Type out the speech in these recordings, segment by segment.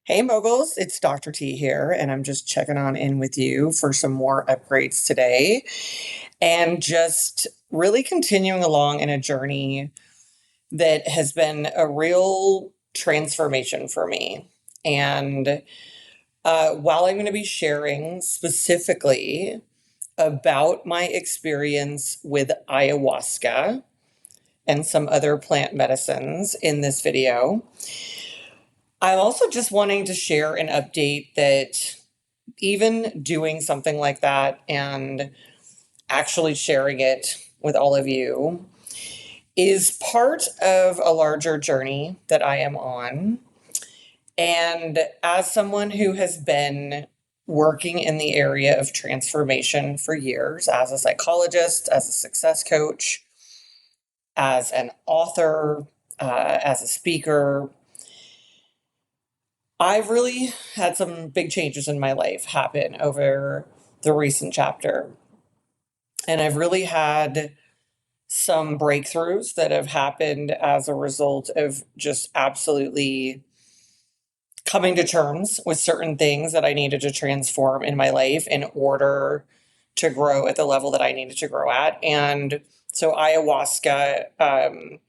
Hey moguls, it's Dr. T here, and I'm just checking on in with you for some more upgrades today and just really continuing along in a journey that has been a real transformation for me. And while I'm going to be sharing specifically about my experience with ayahuasca and some other plant medicines in this video, I'm also just wanting to share an update that even doing something like that and actually sharing it with all of you is part of a larger journey that I am on. And as someone who has been working in the area of transformation for years, as a psychologist, as a success coach, as an author, as a speaker, I've really had some big changes in my life happen over the recent chapter. And I've really had some breakthroughs that have happened as a result of just absolutely coming to terms with certain things that I needed to transform in my life in order to grow at the level that I needed to grow at. And so ayahuasca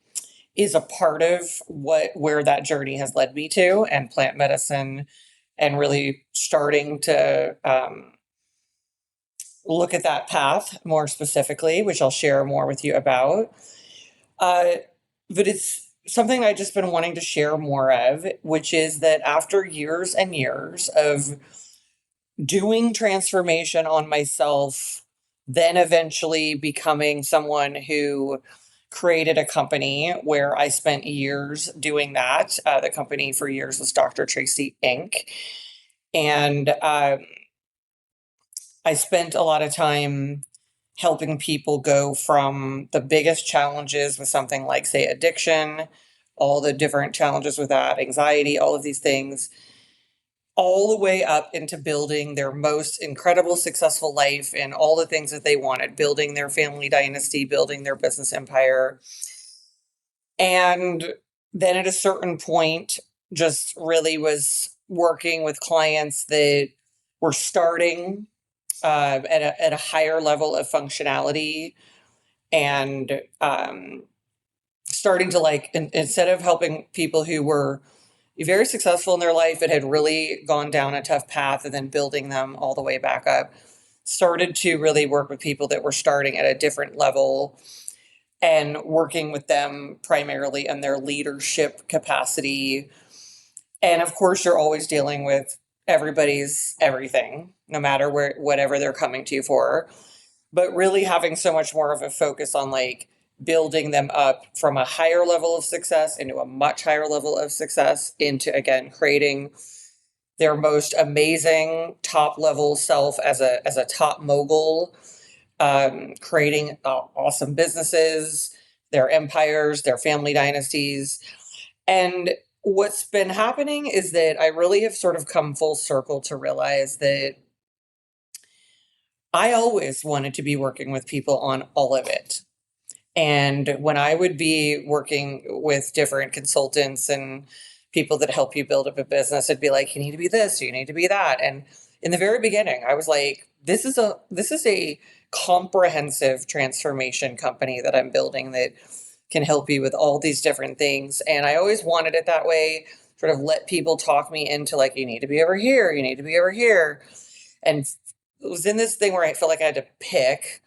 is a part of where that journey has led me to, and plant medicine, and really starting to look at that path more specifically, which I'll share more with you about. Uh, but it's something I've just been wanting to share more of, which is that after years and years of doing transformation on myself, then eventually becoming someone who created a company where I spent years doing that. The company for years was Dr. Tracy Inc. And I spent a lot of time helping people go from the biggest challenges with something like, say, addiction, all the different challenges with that, anxiety, all of these things, all the way up into building their most incredible, successful life and all the things that they wanted, building their family dynasty, building their business empire. And then at a certain point, just really was working with clients that were starting at a higher level of functionality, and starting to instead of helping people who were very successful in their life and had really gone down a tough path and then building them all the way back up, started to really work with people that were starting at a different level and working with them primarily in their leadership capacity. And of course, you're always dealing with everybody's everything, no matter whatever they're coming to you for, but really having so much more of a focus on building them up from a higher level of success into a much higher level of success, into again creating their most amazing top level self as a top mogul, creating awesome businesses, their empires, their family dynasties. And what's been happening is that I really have sort of come full circle to realize that I always wanted to be working with people on all of it. And when I would be working with different consultants and people that help you build up a business, it'd be like, you need to be this, you need to be that. And in the very beginning, I was like, this is a comprehensive transformation company that I'm building that can help you with all these different things. And I always wanted it that way, sort of let people talk me into like, you need to be over here, you need to be over here. And it was in this thing where I felt like I had to pick.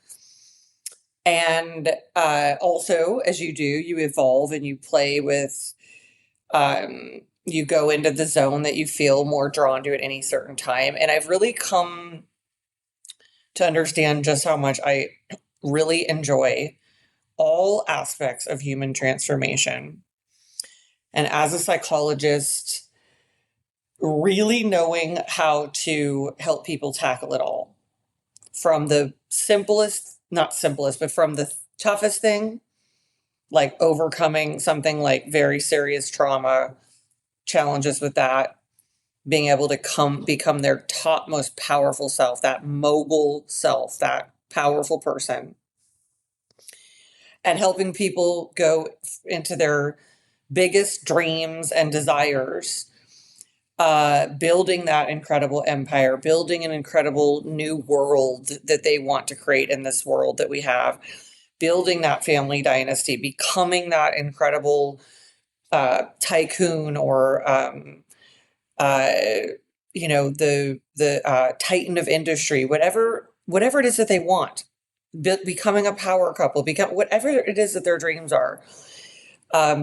And also, as you do, you evolve and you play with, you go into the zone that you feel more drawn to at any certain time. And I've really come to understand just how much I really enjoy all aspects of human transformation. And as a psychologist, really knowing how to help people tackle it all, from the simplest, not simplest, but from the toughest thing, like overcoming something like very serious trauma, challenges with that, being able to become their top most powerful self, that mogul self, that powerful person, and helping people go into their biggest dreams and desires, building that incredible empire, building an incredible new world that they want to create in this world that we have, building that family dynasty, becoming that incredible tycoon or uh, the titan of industry, whatever it is that they want, becoming a power couple, become whatever it is that their dreams are,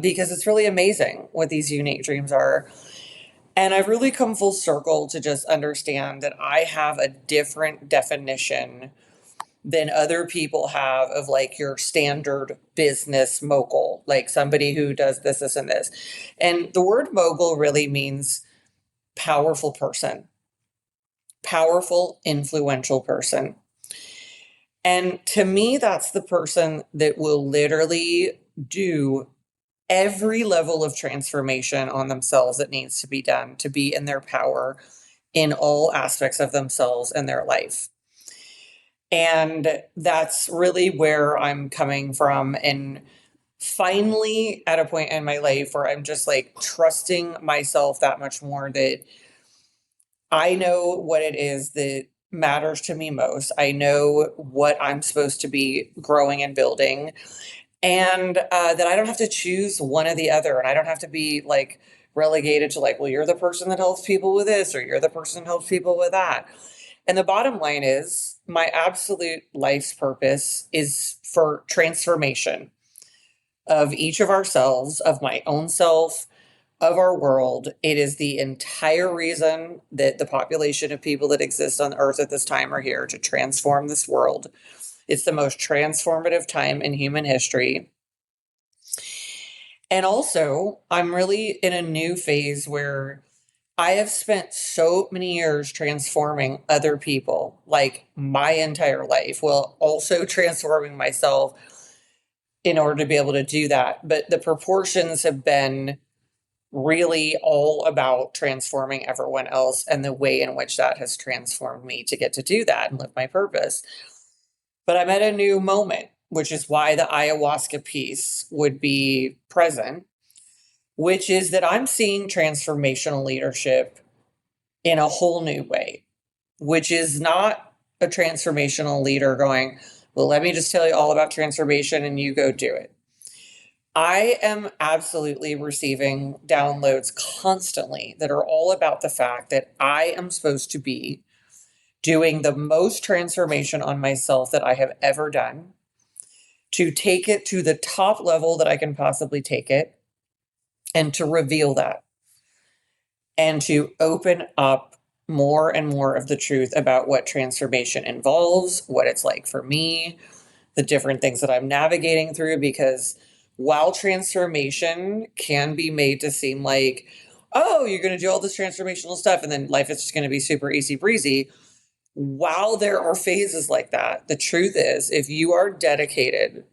because it's really amazing what these unique dreams are. And I've really come full circle to just understand that I have a different definition than other people have of like your standard business mogul, like somebody who does this, this, and this. And the word mogul really means powerful person, powerful, influential person. And to me, that's the person that will literally do every level of transformation on themselves that needs to be done to be in their power in all aspects of themselves and their life. And that's really where I'm coming from. And finally, at a point in my life where I'm just like trusting myself that much more that I know what it is that matters to me most. I know what I'm supposed to be growing and building, and that I don't have to choose one or the other. And I don't have to be like relegated to like, well, you're the person that helps people with this, or you're the person that helps people with that. And the bottom line is, my absolute life's purpose is for transformation of each of ourselves, of my own self, of our world. It is the entire reason that the population of people that exist on Earth at this time are here to transform this world. It's the most transformative time in human history. And also, I'm really in a new phase where I have spent so many years transforming other people, like my entire life, while also transforming myself in order to be able to do that. But the proportions have been really all about transforming everyone else and the way in which that has transformed me to get to do that and live my purpose. But I'm at a new moment, which is why the ayahuasca piece would be present, which is that I'm seeing transformational leadership in a whole new way, which is not a transformational leader going, well, let me just tell you all about transformation and you go do it. I am absolutely receiving downloads constantly that are all about the fact that I am supposed to be doing the most transformation on myself that I have ever done, to take it to the top level that I can possibly take it, and to reveal that, and to open up more and more of the truth about what transformation involves, what it's like for me, the different things that I'm navigating through. Because while transformation can be made to seem like, oh, you're going to do all this transformational stuff and then life is just going to be super easy breezy, while there are phases like that, the truth is, if you are dedicated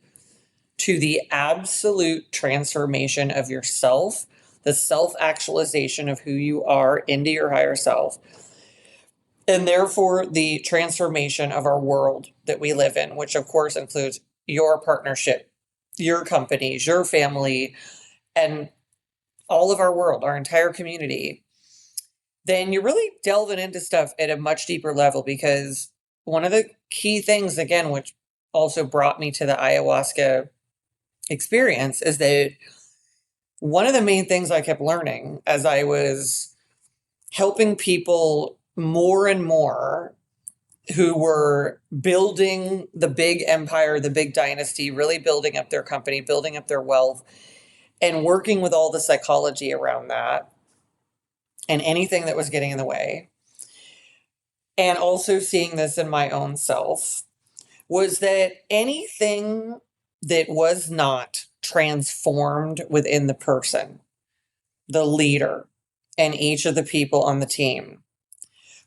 to the absolute transformation of yourself, the self actualization of who you are into your higher self, and therefore the transformation of our world that we live in, which of course includes your partnership, your companies, your family, and all of our world, our entire community, then you're really delving into stuff at a much deeper level. Because one of the key things, again, which also brought me to the ayahuasca experience, is that one of the main things I kept learning as I was helping people more and more who were building the big empire, the big dynasty, really building up their company, building up their wealth, and working with all the psychology around that and anything that was getting in the way. And also seeing this in my own self, was that anything that was not transformed within the person, the leader, and each of the people on the team,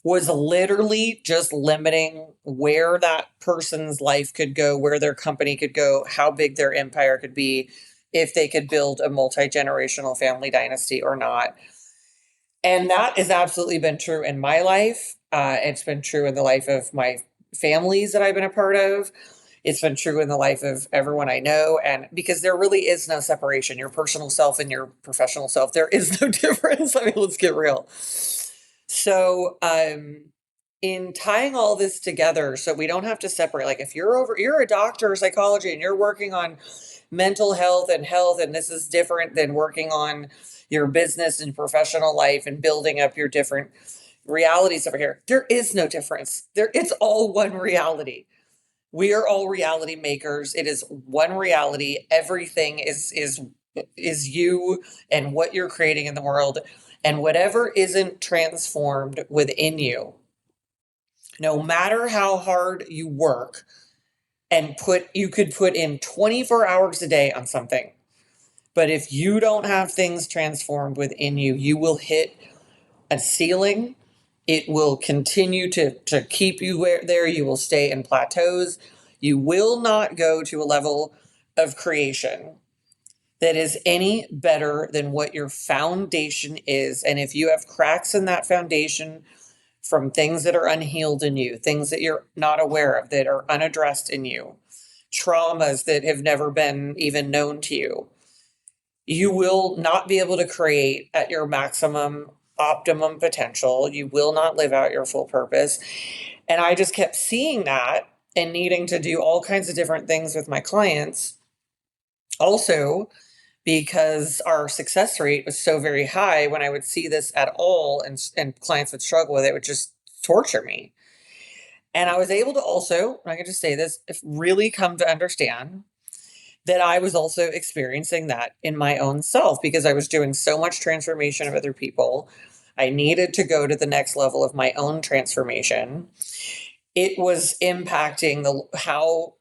was literally just limiting where that person's life could go, where their company could go, how big their empire could be, if they could build a multi-generational family dynasty or not. And that has absolutely been true in my life. It's been true in the life of my families that I've been a part of. It's been true in the life of everyone I know. And because there really is no separation, your personal self and your professional self, there is no difference. I mean, let's get real. So, in tying all this together, so we don't have to separate, like if you're a doctor of psychology and you're working on mental health, and this is different than working on your business and professional life and building up your different realities over here. There is no difference. It's all one reality. We are all reality makers. It is one reality. Everything is you and what you're creating in the world. And whatever isn't transformed within you, no matter how hard you work and you could put in 24 hours a day on something. But if you don't have things transformed within you, you will hit a ceiling. It will continue to keep you there. You will stay in plateaus. You will not go to a level of creation that is any better than what your foundation is. And if you have cracks in that foundation from things that are unhealed in you, things that you're not aware of, that are unaddressed in you, traumas that have never been even known to you, you will not be able to create at your maximum optimum potential. You will not live out your full purpose. And I just kept seeing that and needing to do all kinds of different things with my clients. Also, because our success rate was so very high, when I would see this at all and clients would struggle with it, would just torture me. And I was able to also, I can just say this, really come to understand that I was also experiencing that in my own self because I was doing so much transformation of other people. I needed to go to the next level of my own transformation. It was impacting how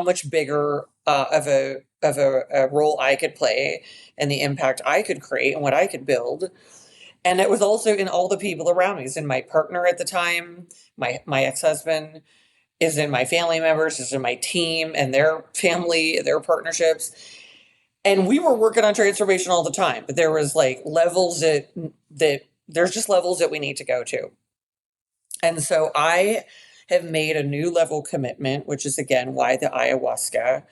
much bigger of a role I could play and the impact I could create and what I could build. And it was also in all the people around me. It was in my partner at the time, my ex-husband, is in my family members, is in my team and their family, their partnerships. And we were working on transformation all the time, but there was like levels that there's just levels that we need to go to. And so I have made a new level commitment, which is again why the ayahuasca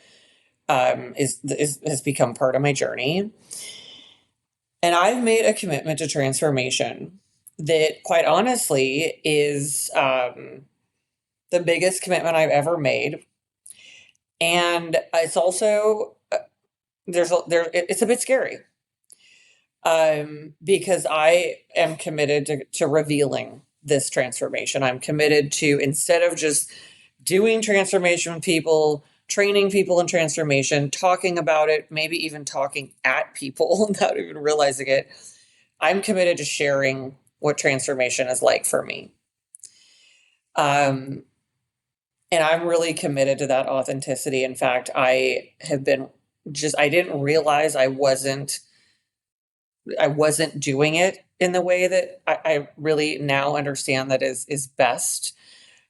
has become part of my journey. And I've made a commitment to transformation that, quite honestly, is the biggest commitment I've ever made. And it's also it's a bit scary because I am committed to revealing this transformation. I'm committed to, instead of just doing transformation with people, training people in transformation, talking about it, maybe even talking at people without even realizing it, I'm committed to sharing what transformation is like for me. And I'm really committed to that authenticity. In fact, I didn't realize I wasn't doing it in the way that I really now understand that is best.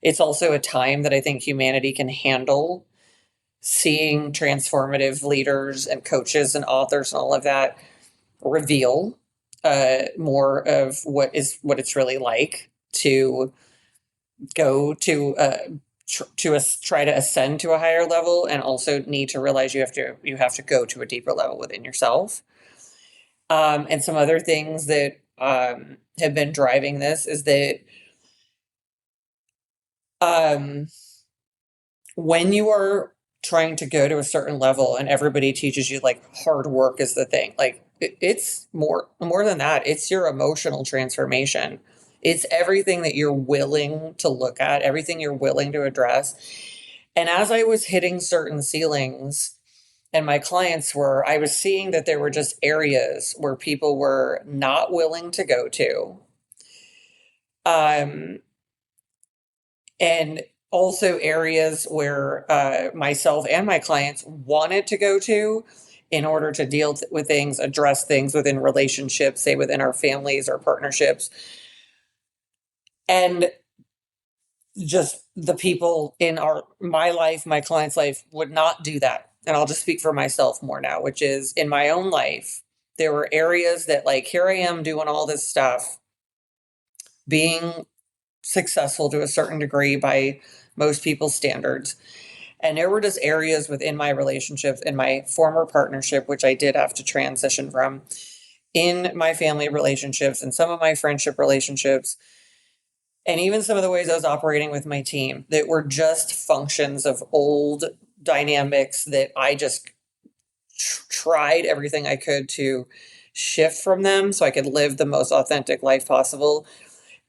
It's also a time that I think humanity can handle seeing transformative leaders and coaches and authors and all of that reveal more of what it's really like to go to try to ascend to a higher level, and also need to realize you have to go to a deeper level within yourself. And some other things that have been driving this is that um, when you are trying to go to a certain level and everybody teaches you like hard work is the thing, like it's more than that. It's your emotional transformation. It's everything that you're willing to look at, everything you're willing to address. And as I was hitting certain ceilings and my clients were, I was seeing that there were just areas where people were not willing to go to. Um, and also areas where myself and my clients wanted to go to in order to deal with things, address things within relationships, say within our families or partnerships. And just the people in my life, my client's life would not do that. And I'll just speak for myself more now, which is in my own life, there were areas that, like, here I am doing all this stuff, being successful to a certain degree by most people's standards. And there were just areas within my relationships, in my former partnership, which I did have to transition from, in my family relationships and some of my friendship relationships, and even some of the ways I was operating with my team, that were just functions of old dynamics that I just tried everything I could to shift from them so I could live the most authentic life possible.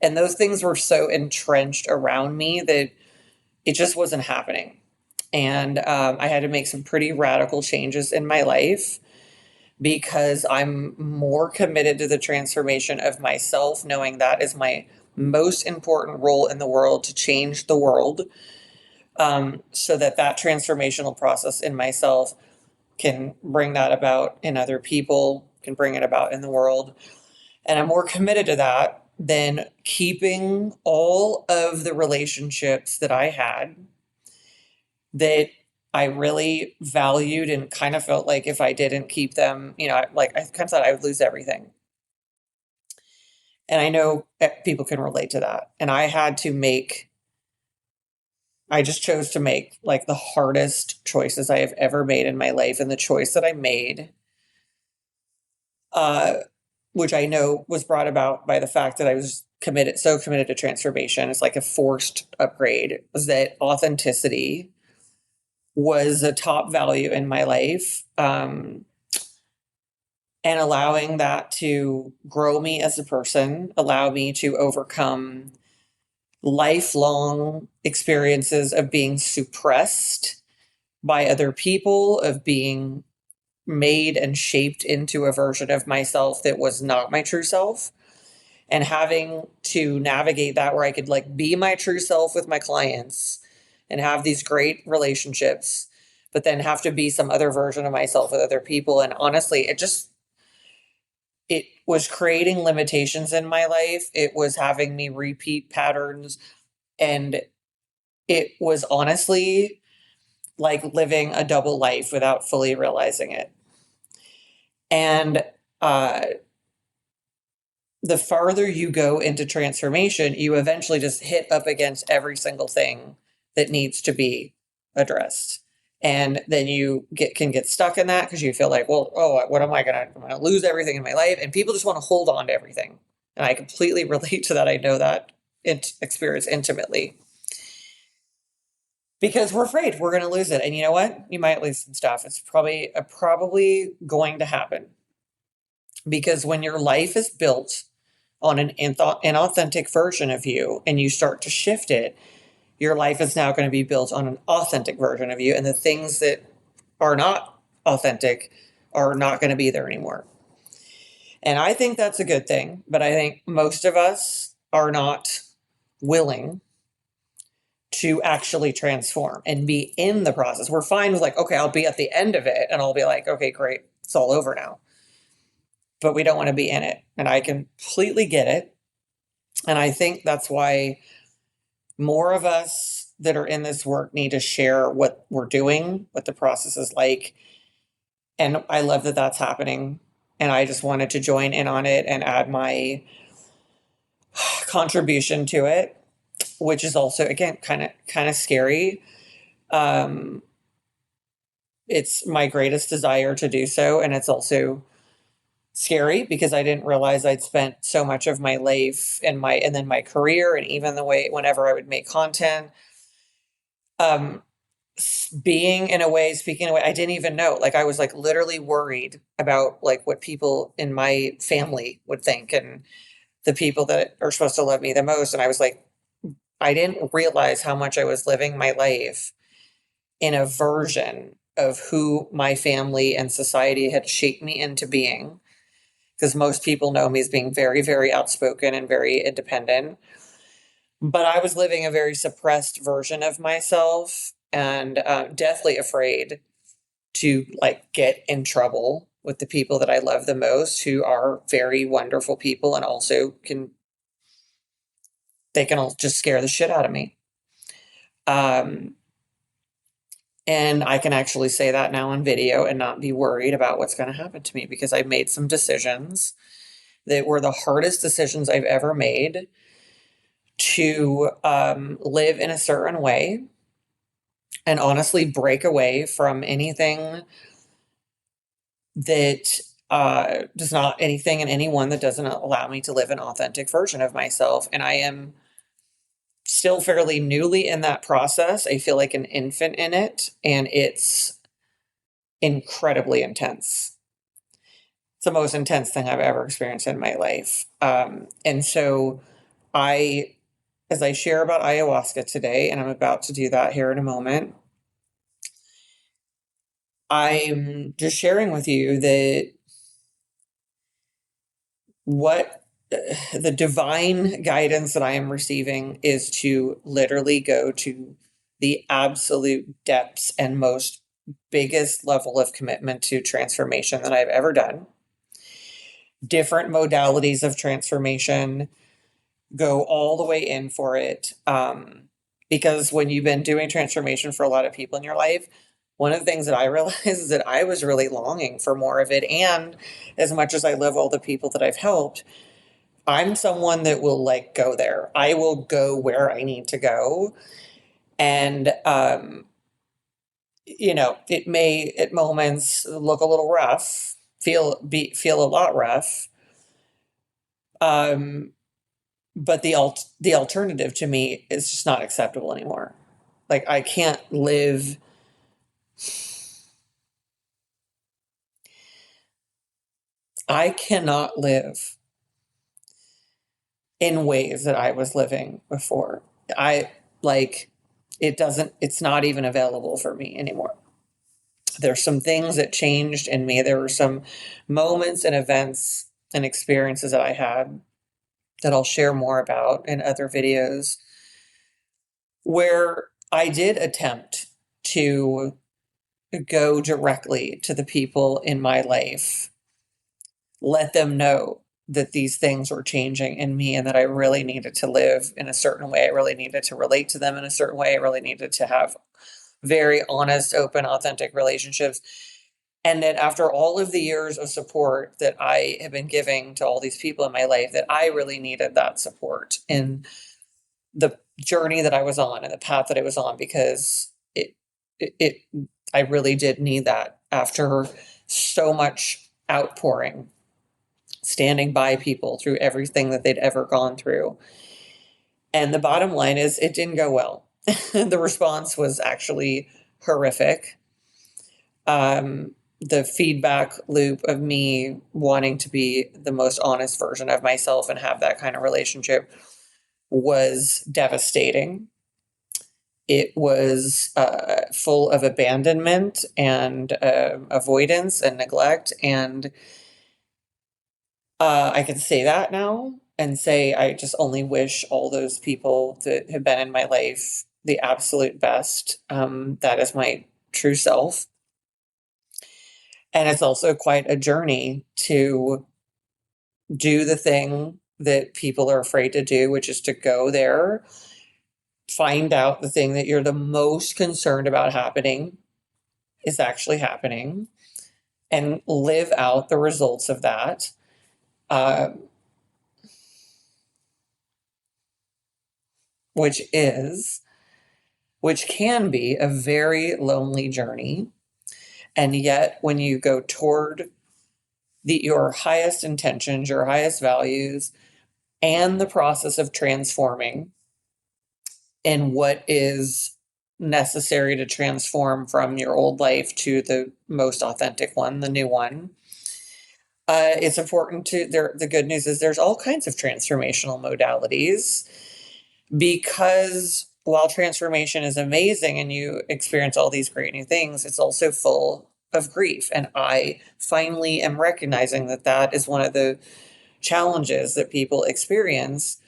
And those things were so entrenched around me that it just wasn't happening. And I had to make some pretty radical changes in my life because I'm more committed to the transformation of myself, knowing that is my most important role in the world, to change the world, so that that transformational process in myself can bring that about in other people, can bring it about in the world. And I'm more committed to that than keeping all of the relationships that I had that I really valued and kind of felt like if I didn't keep them, like I kind of thought I would lose everything. And I know that people can relate to that. And I just chose to make like the hardest choices I have ever made in my life. And the choice that I made, uh, which I know was brought about by the fact that I was so committed to transformation. It's like a forced upgrade, was that authenticity was a top value in my life. And allowing that to grow me as a person, allow me to overcome lifelong experiences of being suppressed by other people, of being made and shaped into a version of myself that was not my true self, and having to navigate that where I could like be my true self with my clients and have these great relationships, but then have to be some other version of myself with other people. And honestly, it was creating limitations in my life. It was having me repeat patterns. And it was honestly like living a double life without fully realizing it. And uh, the farther you go into transformation, you eventually just hit up against every single thing that needs to be addressed. And then you can get stuck in that because you feel like, well, oh, what am I gonna? I'm gonna lose everything in my life, and people just want to hold on to everything. And I completely relate to that. I know that experience intimately because we're afraid we're going to lose it. And you know what? You might lose some stuff. It's probably going to happen because when your life is built on an inauthentic version of you and you start to shift it, your life is now going to be built on an authentic version of you. And the things that are not authentic are not going to be there anymore. And I think that's a good thing. But I think most of us are not willing to actually transform and be in the process. We're fine with like, okay, I'll be at the end of it and I'll be like, okay, great, it's all over now. But we don't want to be in it. And I completely get it. And I think that's why more of us that are in this work need to share what we're doing, what the process is like. And I love that that's happening. And I just wanted to join in on it and add my contribution to it, which is also, again, kind of scary. Um, it's my greatest desire to do so. And it's also scary because I didn't realize I'd spent so much of my life and then my career and even the way whenever I would make content, um, being in a way, speaking in a way I didn't even know. Like I was like literally worried about like what people in my family would think and the people that are supposed to love me the most. And I was like, I didn't realize how much I was living my life in a version of who my family and society had shaped me into being. Because most people know me as being very, very outspoken and very independent. But I was living a very suppressed version of myself and deathly afraid to like get in trouble with the people that I love the most, who are very wonderful people and also they can all just scare the shit out of me. Um, and I can actually say that now on video and not be worried about what's going to happen to me because I made some decisions that were the hardest decisions I've ever made to live in a certain way and honestly break away from anything that does not, anything and anyone that doesn't allow me to live an authentic version of myself. And I am still fairly newly in that process. I feel like an infant in it, and it's incredibly intense. It's the most intense thing I've ever experienced in my life. And so I, as I share about ayahuasca today, and I'm about to do that here in a moment, I'm just sharing with you that what the divine guidance that I am receiving is to literally go to the absolute depths and most biggest level of commitment to transformation that I've ever done. Different modalities of transformation, go all the way in for it. Because when you've been doing transformation for a lot of people in your life, one of the things that I realized is that I was really longing for more of it. And as much as I love all the people that I've helped, I'm someone that will like go there. I will go where I need to go. And, it may at moments look a little rough, feel a lot rough. Um, but the alternative to me is just not acceptable anymore. Like I can't live. I cannot live in ways that I was living before. I like it's not even available for me anymore. There's some things that changed in me. There were some moments and events and experiences that I had that I'll share more about in other videos where I did attempt to go directly to the people in my life, let them know that these things were changing in me and that I really needed to live in a certain way. I really needed to relate to them in a certain way. I really needed to have very honest, open, authentic relationships. And that after all of the years of support that I have been giving to all these people in my life, that I really needed that support in the journey that I was on and the path that I was on, because it I really did need that after so much outpouring, standing by people through everything that they'd ever gone through. And the bottom line is it didn't go well. The response was actually horrific. The feedback loop of me wanting to be the most honest version of myself and have that kind of relationship was devastating. It was full of abandonment and avoidance and neglect. And I can say that now and say I just only wish all those people that have been in my life the absolute best. That is my true self. And it's also quite a journey to do the thing that people are afraid to do, which is to go there, find out the thing that you're the most concerned about happening is actually happening, and live out the results of that. Uh, which is, which can be a very lonely journey. And yet, when you go toward your highest intentions, your highest values, and the process of transforming and what is necessary to transform from your old life to the most authentic one, the new one. It's important to the good news is there's all kinds of transformational modalities, because while transformation is amazing and you experience all these great new things, it's also full of grief. And I finally am recognizing that that is one of the challenges that people experience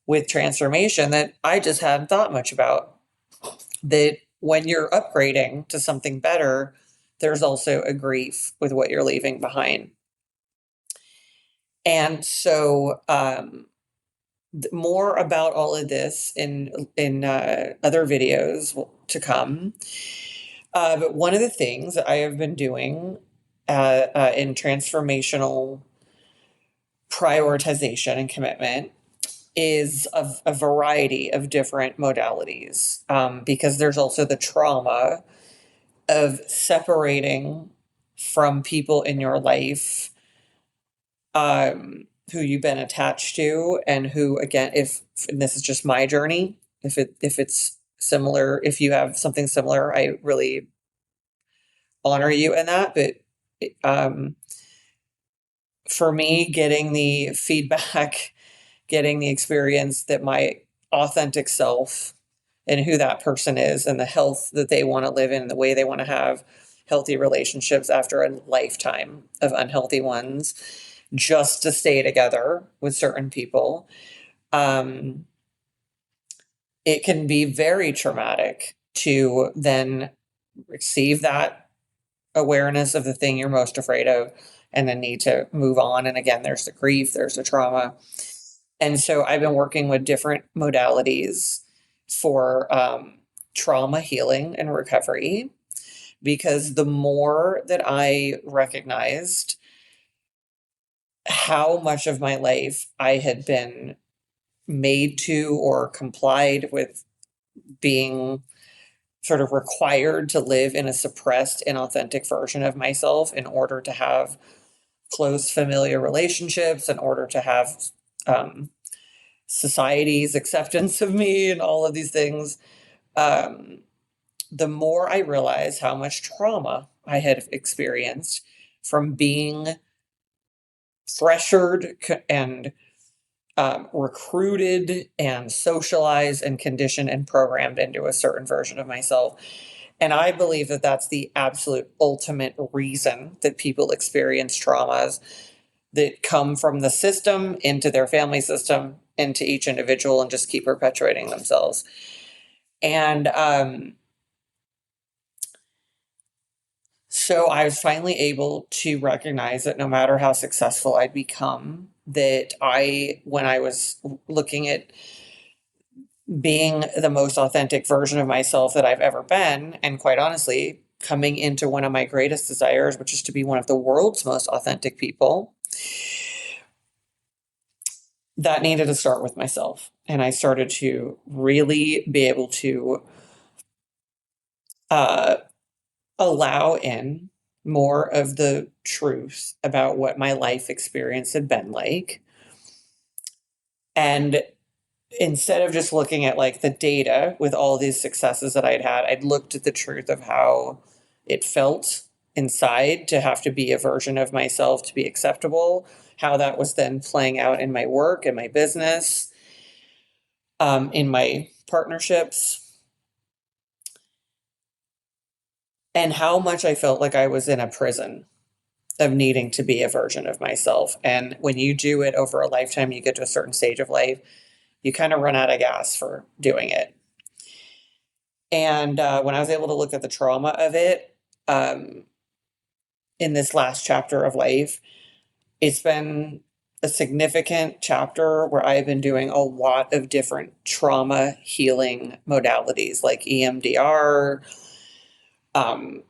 with transformation that I just hadn't thought much about. That when you're upgrading to something better, there's also a grief with what you're leaving behind. And so, more about all of this in other videos to come. But one of the things that I have been doing in transformational prioritization and commitment is a variety of different modalities, because there's also the trauma of separating from people in your life, who you've been attached to, and who, again, if and this is just my journey, if it's similar, if you have something similar, I really honor you in that. But um, for me, getting the feedback, getting the experience that my authentic self and who that person is and the health that they want to live in, the way they want to have healthy relationships after a lifetime of unhealthy ones, just to stay together with certain people. Um, it can be very traumatic to then receive that awareness of the thing you're most afraid of and then need to move on. And again, there's the grief, there's the trauma. And so I've been working with different modalities for trauma healing and recovery, because the more that I recognized how much of my life I had been made to or complied with being sort of required to live in a suppressed, inauthentic version of myself in order to have close familiar relationships, in order to have um, society's acceptance of me and all of these things, um, the more I realized how much trauma I had experienced from being pressured and recruited and socialized and conditioned and programmed into a certain version of myself. And I believe that that's the absolute ultimate reason that people experience traumas that come from the system into their family system, into each individual, and just keep perpetuating themselves. And so I was finally able to recognize that no matter how successful I'd become, that when I was looking at being the most authentic version of myself that I've ever been, and quite honestly, coming into one of my greatest desires, which is to be one of the world's most authentic people, that needed to start with myself. And I started to really be able to uh, allow in more of the truth about what my life experience had been like. And instead of just looking at like the data with all these successes that I'd had, I'd looked at the truth of how it felt inside to have to be a version of myself to be acceptable, how that was then playing out in my work, in my business, in my partnerships, and how much I felt like I was in a prison of needing to be a version of myself. And when you do it over a lifetime, you get to a certain stage of life, you kind of run out of gas for doing it. And when I was able to look at the trauma of it, um, in this last chapter of life, it's been a significant chapter where I've been doing a lot of different trauma healing modalities like EMDR. Um,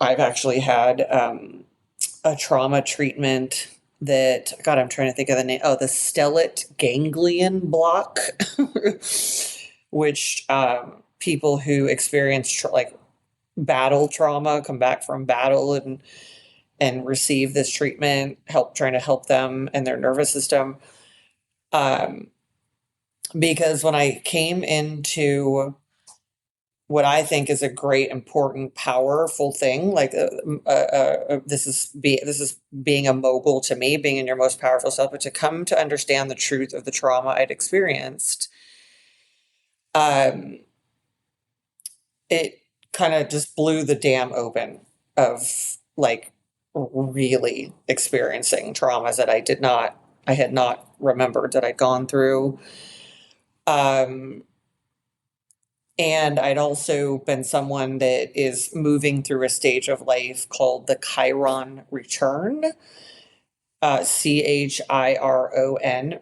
I've actually had a trauma treatment that, God, I'm trying to think of the name. Oh, the stellate ganglion block, which people who experience like battle trauma, come back from battle and receive this treatment, trying to help them and their nervous system. Um, because when I came into what I think is a great, important, powerful thing, like this is being a mogul to me, being in your most powerful self, but to come to understand the truth of the trauma I'd experienced, um, it kind of just blew the dam open of like really experiencing traumas that I had not remembered that I'd gone through. Um, and I'd also been someone that is moving through a stage of life called the Chiron return, Chiron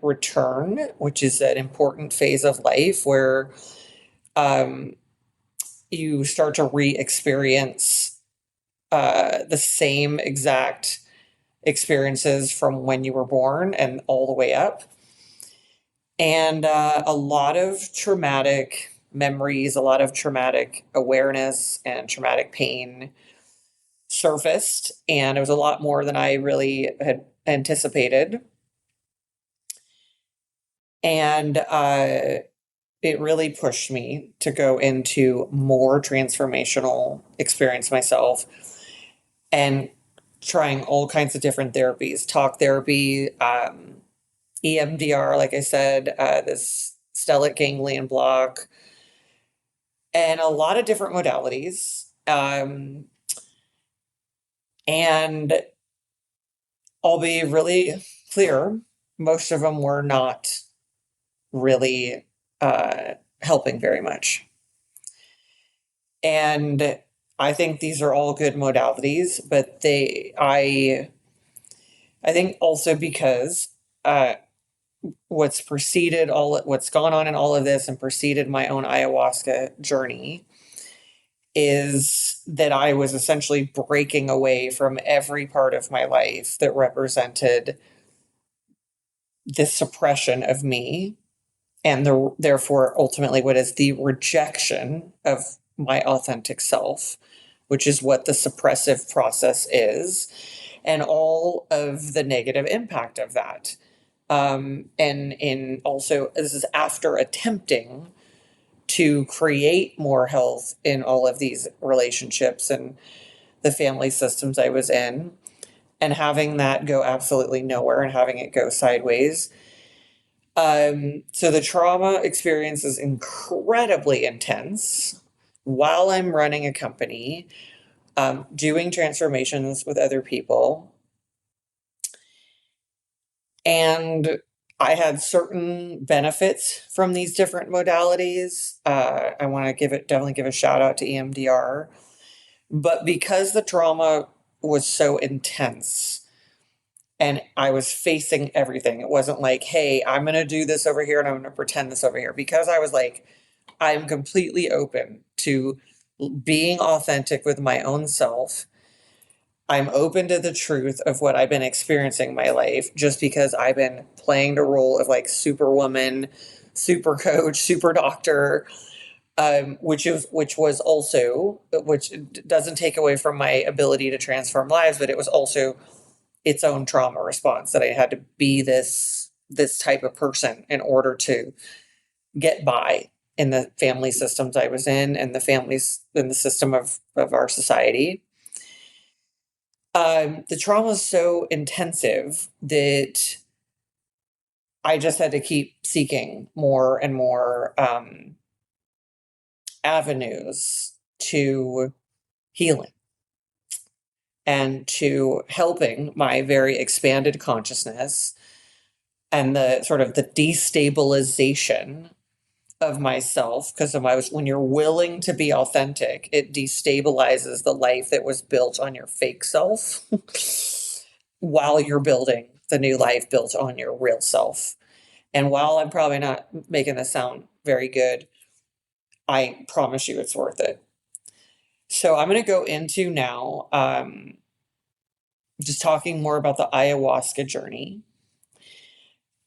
return, which is an important phase of life where um, you start to re experience the same exact experiences from when you were born and all the way up. And a lot of traumatic memories, a lot of traumatic awareness and traumatic pain surfaced. And it was a lot more than I really had anticipated. And it really pushed me to go into more transformational experience myself and trying all kinds of different therapies, talk therapy, EMDR, like I said, this stellate ganglion block, and a lot of different modalities. And I'll be really clear, most of them were not really helping very much. And I think these are all good modalities, but I think also because what's gone on in all of this and preceded my own ayahuasca journey is that I was essentially breaking away from every part of my life that represented this suppression of me and therefore ultimately what is the rejection of my authentic self, which is what the suppressive process is, and all of the negative impact of that. And in also, this is after attempting to create more health in all of these relationships and the family systems I was in, and having that go absolutely nowhere and having it go sideways. So the trauma experience is incredibly intense while I'm running a company, doing transformations with other people. And I had certain benefits from these different modalities. I want to definitely give a shout out to EMDR. But because the trauma was so intense and I was facing everything, it wasn't like, hey, I'm going to do this over here and I'm going to pretend this over here. Because I was like, I'm completely open to being authentic with my own self. I'm open to the truth of what I've been experiencing in my life just because I've been playing the role of like superwoman, super coach, super doctor, which doesn't take away from my ability to transform lives, but it was also its own trauma response that I had to be this type of person in order to get by in the family systems I was in and the families in the system of our society. The trauma is so intensive that I just had to keep seeking more and more avenues to healing and to helping my very expanded consciousness and the sort of the destabilization of myself, because when you're willing to be authentic, it destabilizes the life that was built on your fake self while you're building the new life built on your real self. And while I'm probably not making this sound very good, I promise you it's worth it. So I'm going to go into now just talking more about the ayahuasca journey.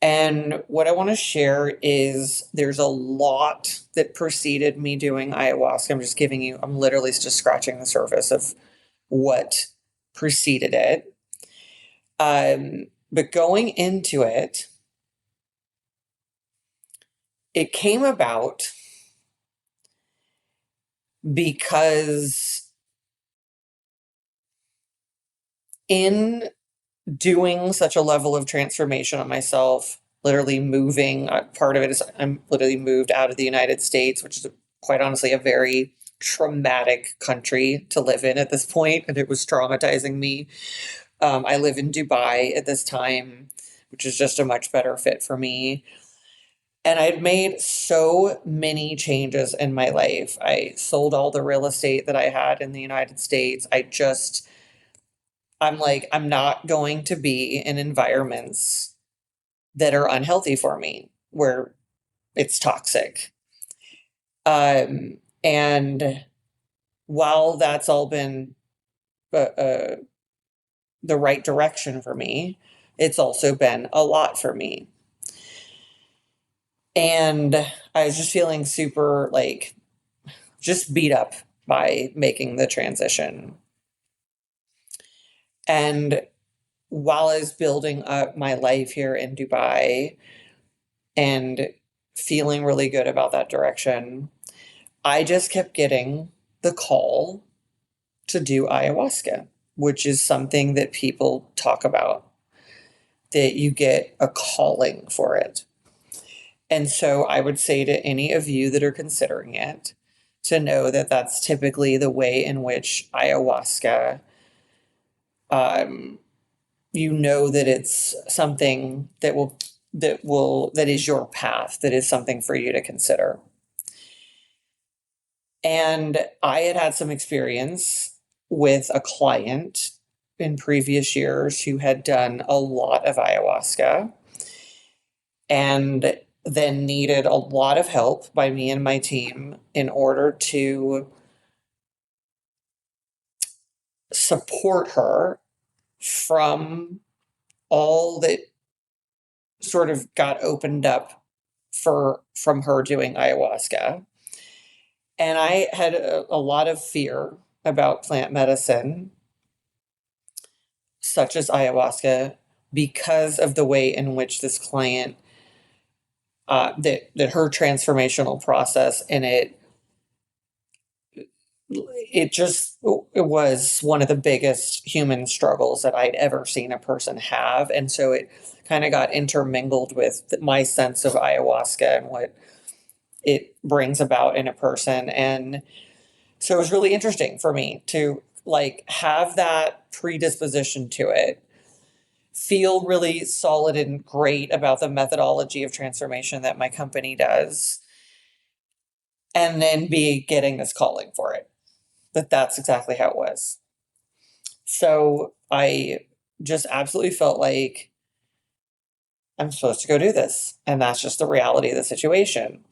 And what I want to share is there's a lot that preceded me doing ayahuasca. I'm literally just scratching the surface of what preceded it. But going into it, it came about because in doing such a level of transformation on myself, literally moving, part of it is I'm literally moved out of the United States, which is quite honestly a very traumatic country to live in at this point, and it was traumatizing me. I live in Dubai at this time, which is just a much better fit for me. And I'd made so many changes in my life. I sold all the real estate that I had in the United States. I'm like, I'm not going to be in environments that are unhealthy for me, where it's toxic. And while that's all been the right direction for me, it's also been a lot for me. And I was just feeling super like just beat up by making the transition. And while I was building up my life here in Dubai and feeling really good about that direction, I just kept getting the call to do ayahuasca, which is something that people talk about, that you get a calling for it. And so I would say to any of you that are considering it to know that that's typically the way in which ayahuasca, um, you know that it's something that is your path, that is something for you to consider. And I had had some experience with a client in previous years who had done a lot of ayahuasca and then needed a lot of help by me and my team in order to support her from all that sort of got opened up from her doing ayahuasca. And I had a lot of fear about plant medicine, such as ayahuasca, because of the way in which this client, that her transformational process in it just it was one of the biggest human struggles that I'd ever seen a person have. And so it kind of got intermingled with my sense of ayahuasca and what it brings about in a person. And so it was really interesting for me to like have that predisposition to it, feel really solid and great about the methodology of transformation that my company does, and then be getting this calling for it. That's exactly how it was. So I just absolutely felt like I'm supposed to go do this. And that's just the reality of the situation.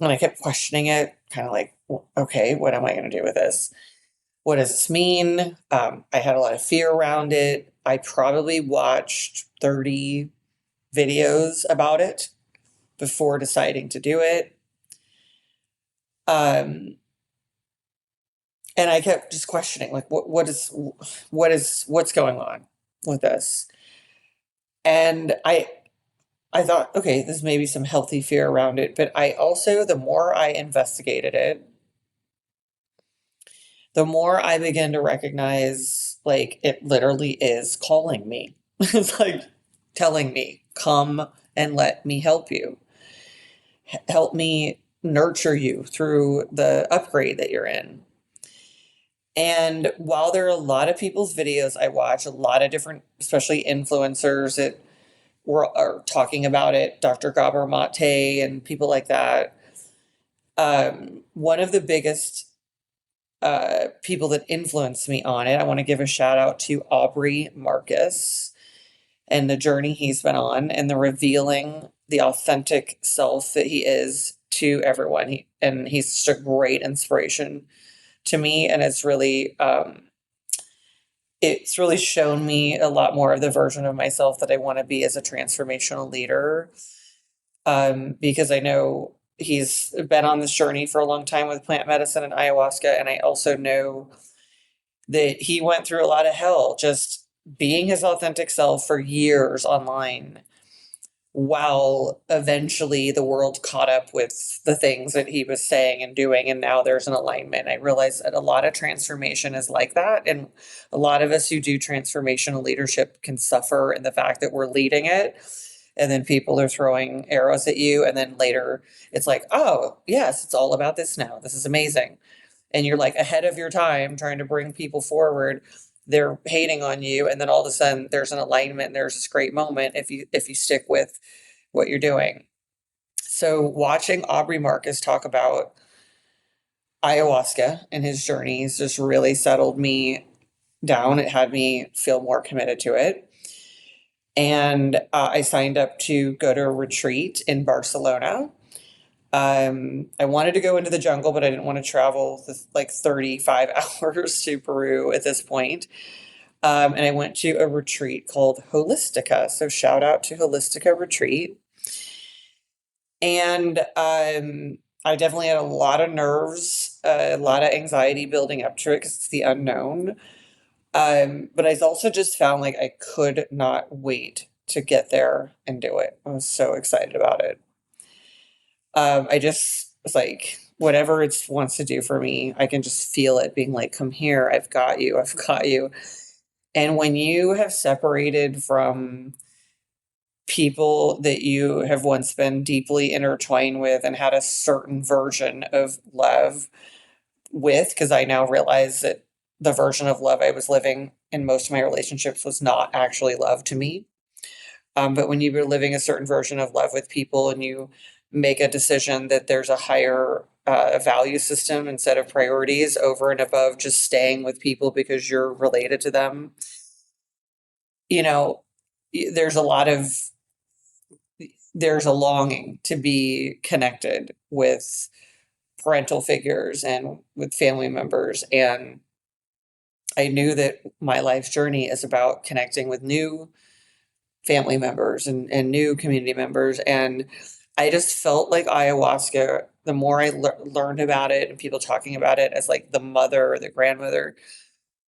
And I kept questioning it, kind of like, okay, what am I going to do with this? What does this mean? I had a lot of fear around it. I probably watched 30 videos about it before deciding to do it. Um, and I kept just questioning, like, what's going on with this? And I thought, okay, there's maybe some healthy fear around it. But I also, the more I investigated it, the more I began to recognize like it literally is calling me. It's like telling me, come and let me help you. Help me nurture you through the upgrade that you're in. And while there are a lot of people's videos I watch, a lot of different, especially influencers that are talking about it, Dr. Gabor Mate and people like that. One of the biggest people that influenced me on it, I want to give a shout out to Aubrey Marcus and the journey he's been on and the revealing the authentic self that he is to everyone. And he's such a great inspiration to me. And it's really shown me a lot more of the version of myself that I want to be as a transformational leader. Because I know he's been on this journey for a long time with plant medicine and ayahuasca. And I also know that he went through a lot of hell just being his authentic self for years online, while eventually the world caught up with the things that he was saying and doing. And now there's an alignment. I realize that a lot of transformation is like that. And a lot of us who do transformational leadership can suffer in the fact that we're leading it. And then people are throwing arrows at you. And then later it's like, oh, yes, it's all about this now. This is amazing. And you're like ahead of your time trying to bring people forward. They're hating on you. And then all of a sudden there's an alignment and there's this great moment if you stick with what you're doing. So watching Aubrey Marcus talk about ayahuasca and his journeys just really settled me down. It had me feel more committed to it. And I signed up to go to a retreat in Barcelona. I wanted to go into the jungle, but I didn't want to travel like 35 hours to Peru at this point. And I went to a retreat called Holistica. So shout out to Holistica Retreat. And I definitely had a lot of nerves, a lot of anxiety building up to it because it's the unknown. But I also just found like I could not wait to get there and do it. I was so excited about it. I just was like, whatever it wants to do for me, I can just feel it being like, come here, I've got you, I've got you. And when you have separated from people that you have once been deeply intertwined with and had a certain version of love with, because I now realize that the version of love I was living in most of my relationships was not actually love to me. But when you were living a certain version of love with people and you make a decision that there's a higher value system and set of priorities over and above just staying with people because you're related to them, you know, there's a lot of there's a longing to be connected with parental figures and with family members. And I knew that my life's journey is about connecting with new family members and new community members. And I just felt like ayahuasca, the more I learned about it and people talking about it as like the mother or the grandmother,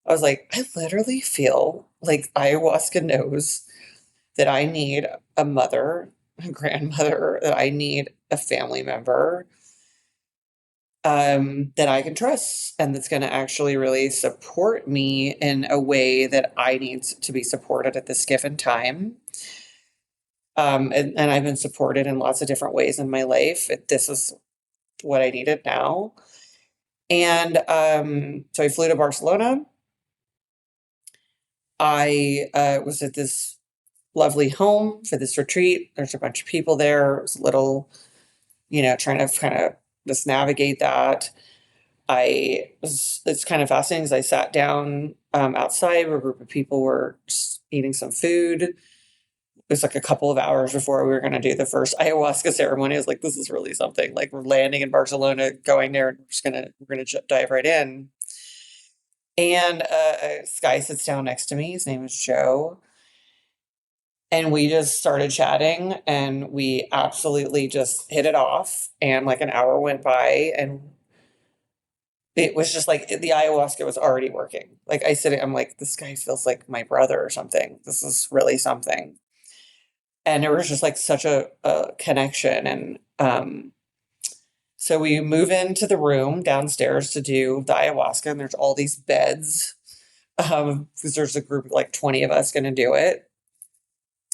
I was like, I literally feel like ayahuasca knows that I need a mother, a grandmother, that I need a family member that I can trust and that's going to actually really support me in a way that I need to be supported at this given time. And I've been supported in lots of different ways in my life. This is what I needed now. And so I flew to Barcelona. I was at this lovely home for this retreat. There's a bunch of people there. It was a little, trying to kind of just navigate that. It's kind of fascinating as I sat down outside where a group of people were just eating some food. It was like a couple of hours before we were going to do the first ayahuasca ceremony. I was like, this is really something. Like we're landing in Barcelona, going there, and we're gonna dive right in. And this guy sits down next to me. His name is Joe. And we just started chatting and we absolutely just hit it off. And like an hour went by and it was just like the ayahuasca was already working. Like I'm like, this guy feels like my brother or something. This is really something. And there was just like such a connection. And so we move into the room downstairs to do the ayahuasca, and there's all these beds. Because there's a group of like 20 of us going to do it.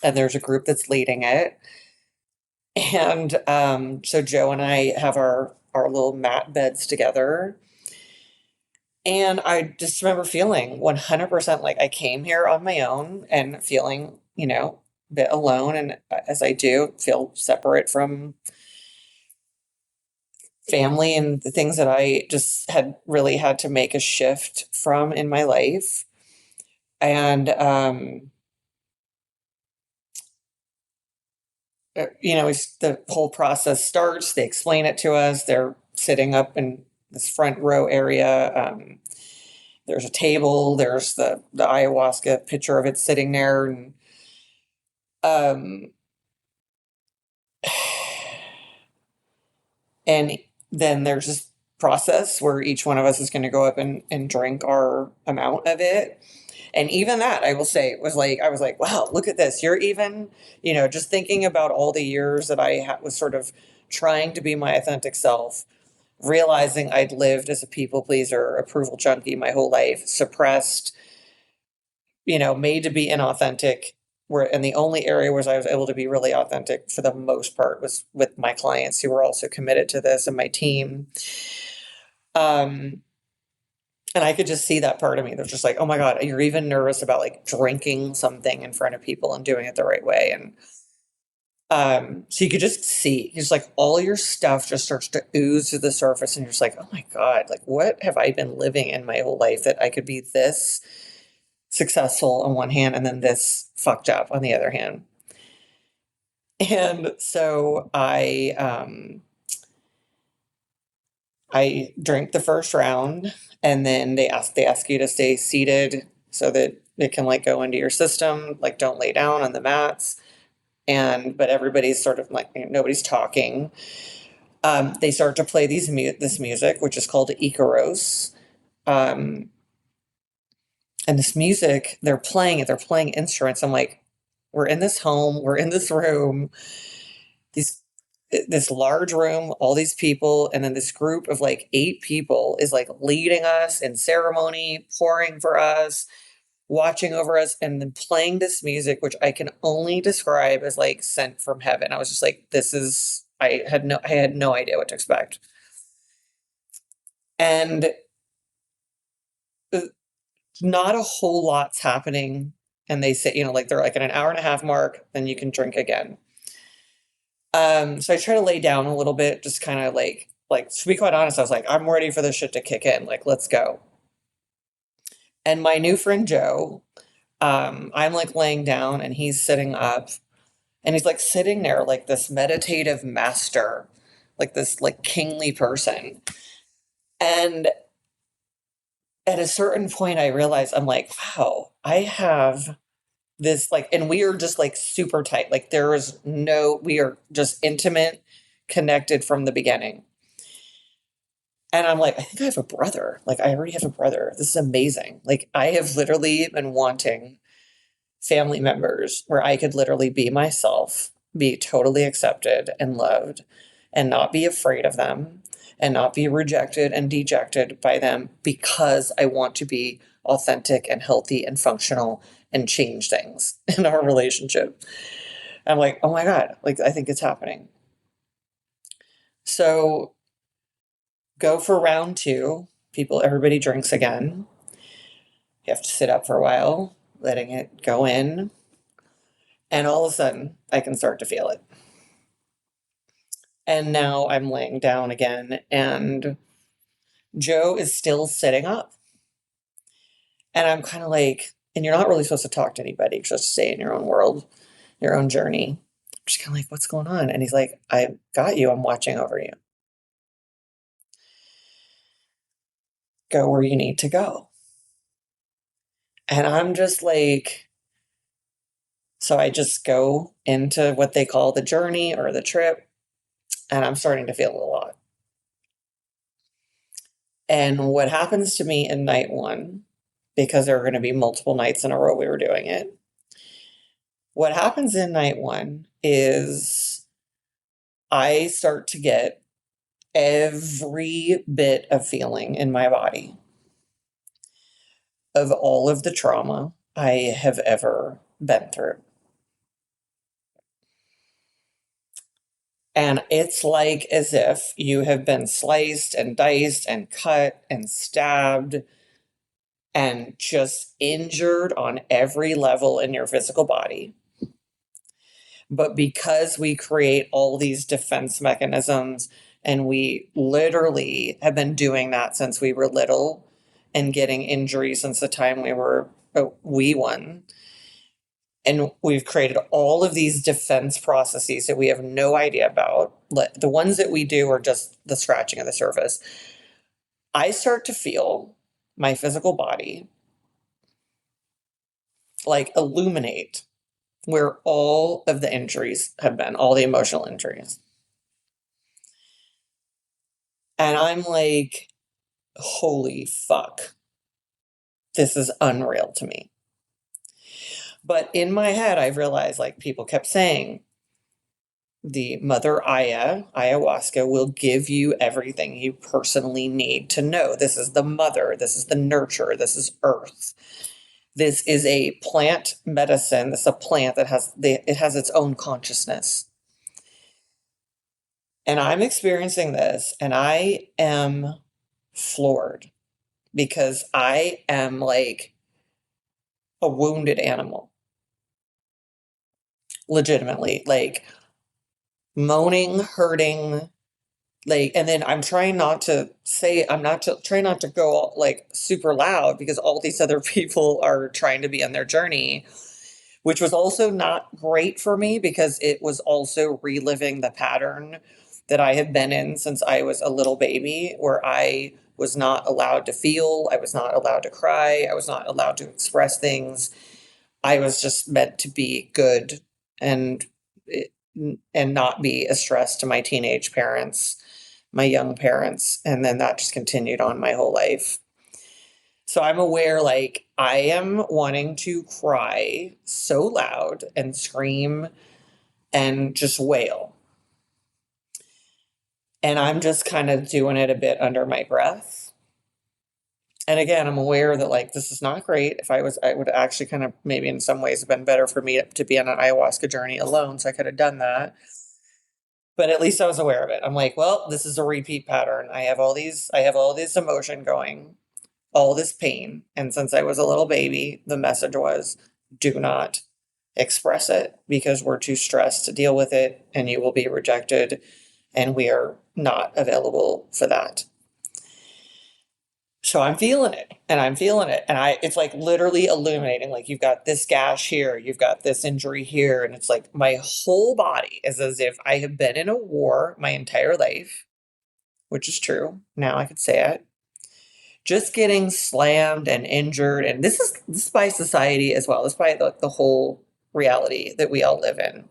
And there's a group that's leading it. And so Joe and I have our little mat beds together. And I just remember feeling 100% like I came here on my own and feeling, a bit alone. And as I do, feel separate from family and the things that I just had really had to make a shift from in my life. And, the whole process starts, they explain it to us. They're sitting up in this front row area. There's a table, there's the ayahuasca picture of it sitting there. And um, and then there's this process where each one of us is going to go up and drink our amount of it. And even that, I will say, I was like, wow, look at this. You're even, just thinking about all the years that I was sort of trying to be my authentic self, realizing I'd lived as a people pleaser, approval junkie my whole life, suppressed, made to be inauthentic. And the only area where I was able to be really authentic for the most part was with my clients who were also committed to this and my team. And I could just see that part of me. They're just like, oh my God, you're even nervous about like drinking something in front of people and doing it the right way. And so you could just see, just like all your stuff just starts to ooze to the surface. And you're just like, oh my God, like what have I been living in my whole life that I could be this successful on one hand and then this fucked up on the other hand. And so I drank the first round, and then they ask you to stay seated so that it can like go into your system, like don't lay down on the mats. but everybody's sort of like, nobody's talking. They start to play this music, which is called Icaros. Um, and this music, they're playing instruments. I'm like, we're in this home, we're in this room, these this large room, all these people, and then this group of like 8 people is like leading us in ceremony, pouring for us, watching over us, and then playing this music, which I can only describe as like sent from heaven. I was just like, this is I had no idea what to expect. And uh, not a whole lot's happening. And they say, like they're like at an hour and a half mark, then you can drink again. So I try to lay down a little bit, just kind of like to be quite honest, I was like, I'm ready for this shit to kick in. Like, let's go. And my new friend Joe, I'm like laying down and he's sitting up and he's like sitting there like this meditative master, like this like kingly person. And at a certain point I realized I'm like, wow, I have this like, and we are just like super tight. Like we are just intimate, connected from the beginning. And I'm like, I think I have a brother. Like, I already have a brother. This is amazing. Like, I have literally been wanting family members where I could literally be myself, be totally accepted and loved, and not be afraid of them, and not be rejected and dejected by them because I want to be authentic and healthy and functional and change things in our relationship. I'm like, oh my God, like, I think it's happening. So go for round two. Everybody drinks again. You have to sit up for a while, letting it go in. And all of a sudden, I can start to feel it. And now I'm laying down again, and Joe is still sitting up. And I'm kind of like, and you're not really supposed to talk to anybody, just stay in your own world, your own journey. I'm just kind of like, what's going on? And he's like, I got you. I'm watching over you. Go where you need to go. And I'm just like, so I just go into what they call the journey or the trip, and I'm starting to feel a lot. And what happens to me in night one, because there are going to be multiple nights in a row we were doing it, what happens in night one is I start to get every bit of feeling in my body of all of the trauma I have ever been through. And it's like as if you have been sliced and diced and cut and stabbed and just injured on every level in your physical body. But because we create all these defense mechanisms, and we literally have been doing that since we were little and getting injuries since the time we were a wee one. And we've created all of these defense processes that we have no idea about. The ones that we do are just the scratching of the surface. I start to feel my physical body like illuminate where all of the injuries have been, all the emotional injuries. And I'm like, holy fuck, this is unreal to me. But in my head, I realized like people kept saying, the Mother ayahuasca, will give you everything you personally need to know. This is the mother, this is the nurturer, this is earth. This is a plant medicine. This is a plant that it has its own consciousness. And I'm experiencing this and I am floored because I am like a wounded animal. Legitimately, like moaning, hurting, like, and then I'm trying not to say, trying not to go like super loud because all these other people are trying to be on their journey, which was also not great for me because it was also reliving the pattern that I have been in since I was a little baby, where I was not allowed to feel, I was not allowed to cry, I was not allowed to express things. I was just meant to be good and and not be a stress to my teenage parents, my young parents. And then that just continued on my whole life. So I'm aware, like, I am wanting to cry so loud and scream and just wail. And I'm just kind of doing it a bit under my breath. And again, I'm aware that, like, this is not great. If I would actually kind of maybe in some ways have been better for me to be on an ayahuasca journey alone. So I could have done that. But at least I was aware of it. I'm like, well, this is a repeat pattern. I have all this emotion going, all this pain. And since I was a little baby, the message was, do not express it because we're too stressed to deal with it and you will be rejected. And we are not available for that. So I'm feeling it and I'm feeling it. And it's like literally illuminating. Like, you've got this gash here, you've got this injury here. And it's like my whole body is as if I have been in a war my entire life, which is true. Now I could say it. Just getting slammed and injured. And this is by society as well. This is by the whole reality that we all live in.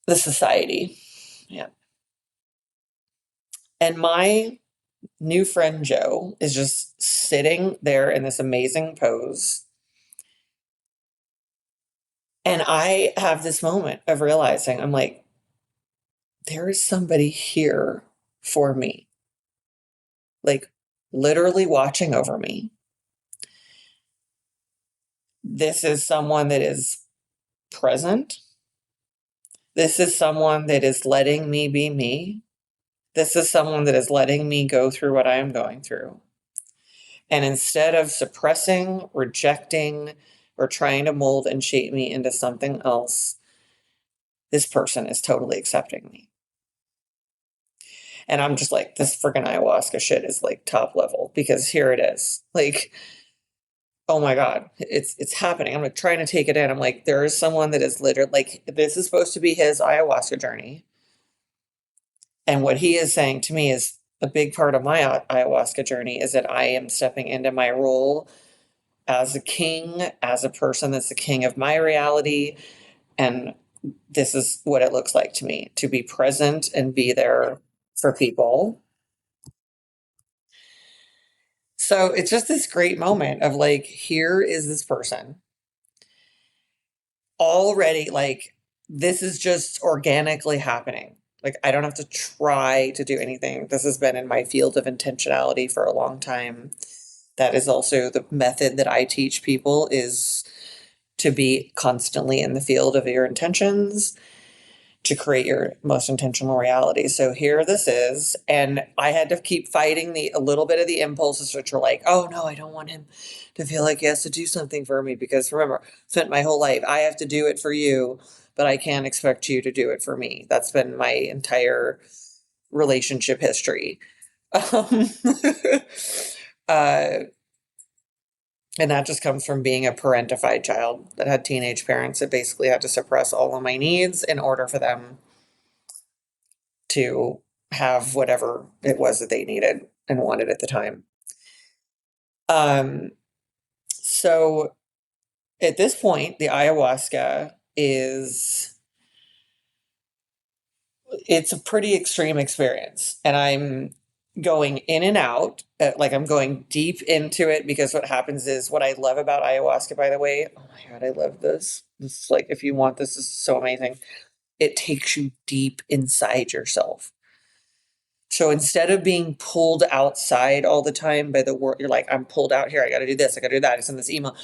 The society. Yeah. And my new friend Joe is just sitting there in this amazing pose. And I have this moment of realizing, I'm like, there is somebody here for me, like literally watching over me. This is someone that is present. This is someone that is letting me be me. This is someone that is letting me go through what I am going through. And instead of suppressing, rejecting, or trying to mold and shape me into something else, this person is totally accepting me. And I'm just like, this freaking ayahuasca shit is like top level because here it is. Like, oh my God, it's happening. I'm like trying to take it in. I'm like, there is someone that is literally like, this is supposed to be his ayahuasca journey. And what he is saying to me is a big part of my ayahuasca journey is that I am stepping into my role as a king, as a person that's the king of my reality. And this is what it looks like to me to be present and be there for people. So it's just this great moment of like, here is this person already, like, this is just organically happening. Like, I don't have to try to do anything. This has been in my field of intentionality for a long time. That is also the method that I teach people is to be constantly in the field of your intentions to create your most intentional reality. So here this is. And I had to keep fighting a little bit of the impulses, which are like, oh no, I don't want him to feel like he has to do something for me. Because remember, spent my whole life, I have to do it for you, but I can't expect you to do it for me. That's been my entire relationship history. Um, uh, and that just comes from being a parentified child that had teenage parents that basically had to suppress all of my needs in order for them to have whatever it was that they needed and wanted at the time. Um, so at this point, the ayahuasca it's a pretty extreme experience. And I'm going in and out, like I'm going deep into it because what happens is what I love about ayahuasca, by the way, oh my God, I love this. This is like, if you want, this is so amazing. It takes you deep inside yourself. So instead of being pulled outside all the time by the world, you're like, I'm pulled out here. I got to do this. I got to do that. I send this email.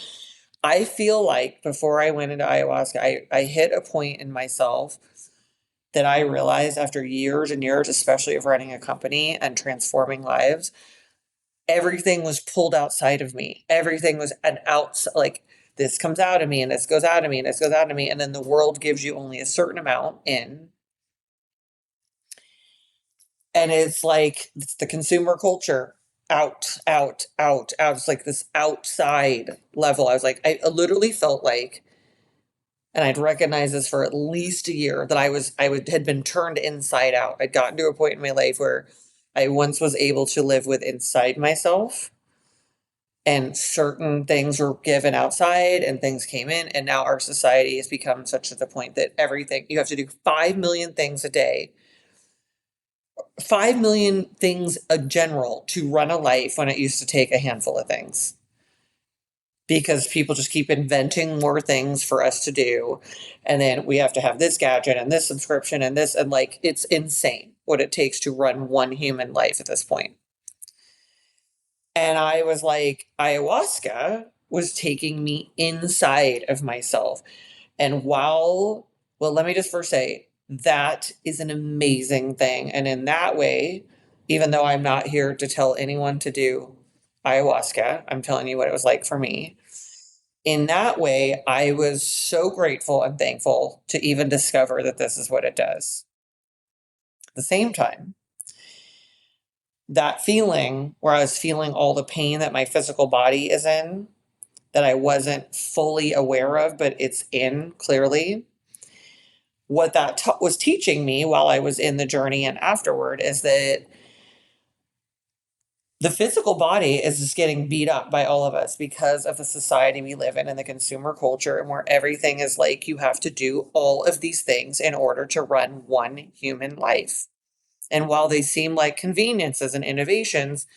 I feel like before I went into ayahuasca, I hit a point in myself that I realized after years and years, especially of running a company and transforming lives, everything was pulled outside of me. Everything was an outside, like this comes out of me and this goes out of me and this goes out of me. And then the world gives you only a certain amount in. And it's like, it's the consumer culture out, out, out, out. It's like this outside level. I was like, I literally felt like, and I'd recognized this for at least a year that had been turned inside out. I'd gotten to a point in my life where I once was able to live with inside myself. and certain things were given outside and things came in. And now our society has become such to the point that everything, you have to do 5 million things a day, 5 million things a general to run a life when it used to take a handful of things. Because people just keep inventing more things for us to do. And then we have to have this gadget and this subscription and this, and like, it's insane what it takes to run one human life at this point. And I was like, ayahuasca was taking me inside of myself. And well, let me just first say that is an amazing thing. And in that way, even though I'm not here to tell anyone to do ayahuasca, I'm telling you what it was like for me. In that way, I was so grateful and thankful to even discover that this is what it does. At the same time, that feeling where I was feeling all the pain that my physical body is in, that I wasn't fully aware of, but it's in clearly. What that was teaching me while I was in the journey and afterward is that the physical body is just getting beat up by all of us because of the society we live in and the consumer culture, and where everything is like you have to do all of these things in order to run one human life. And while they seem like conveniences and innovations,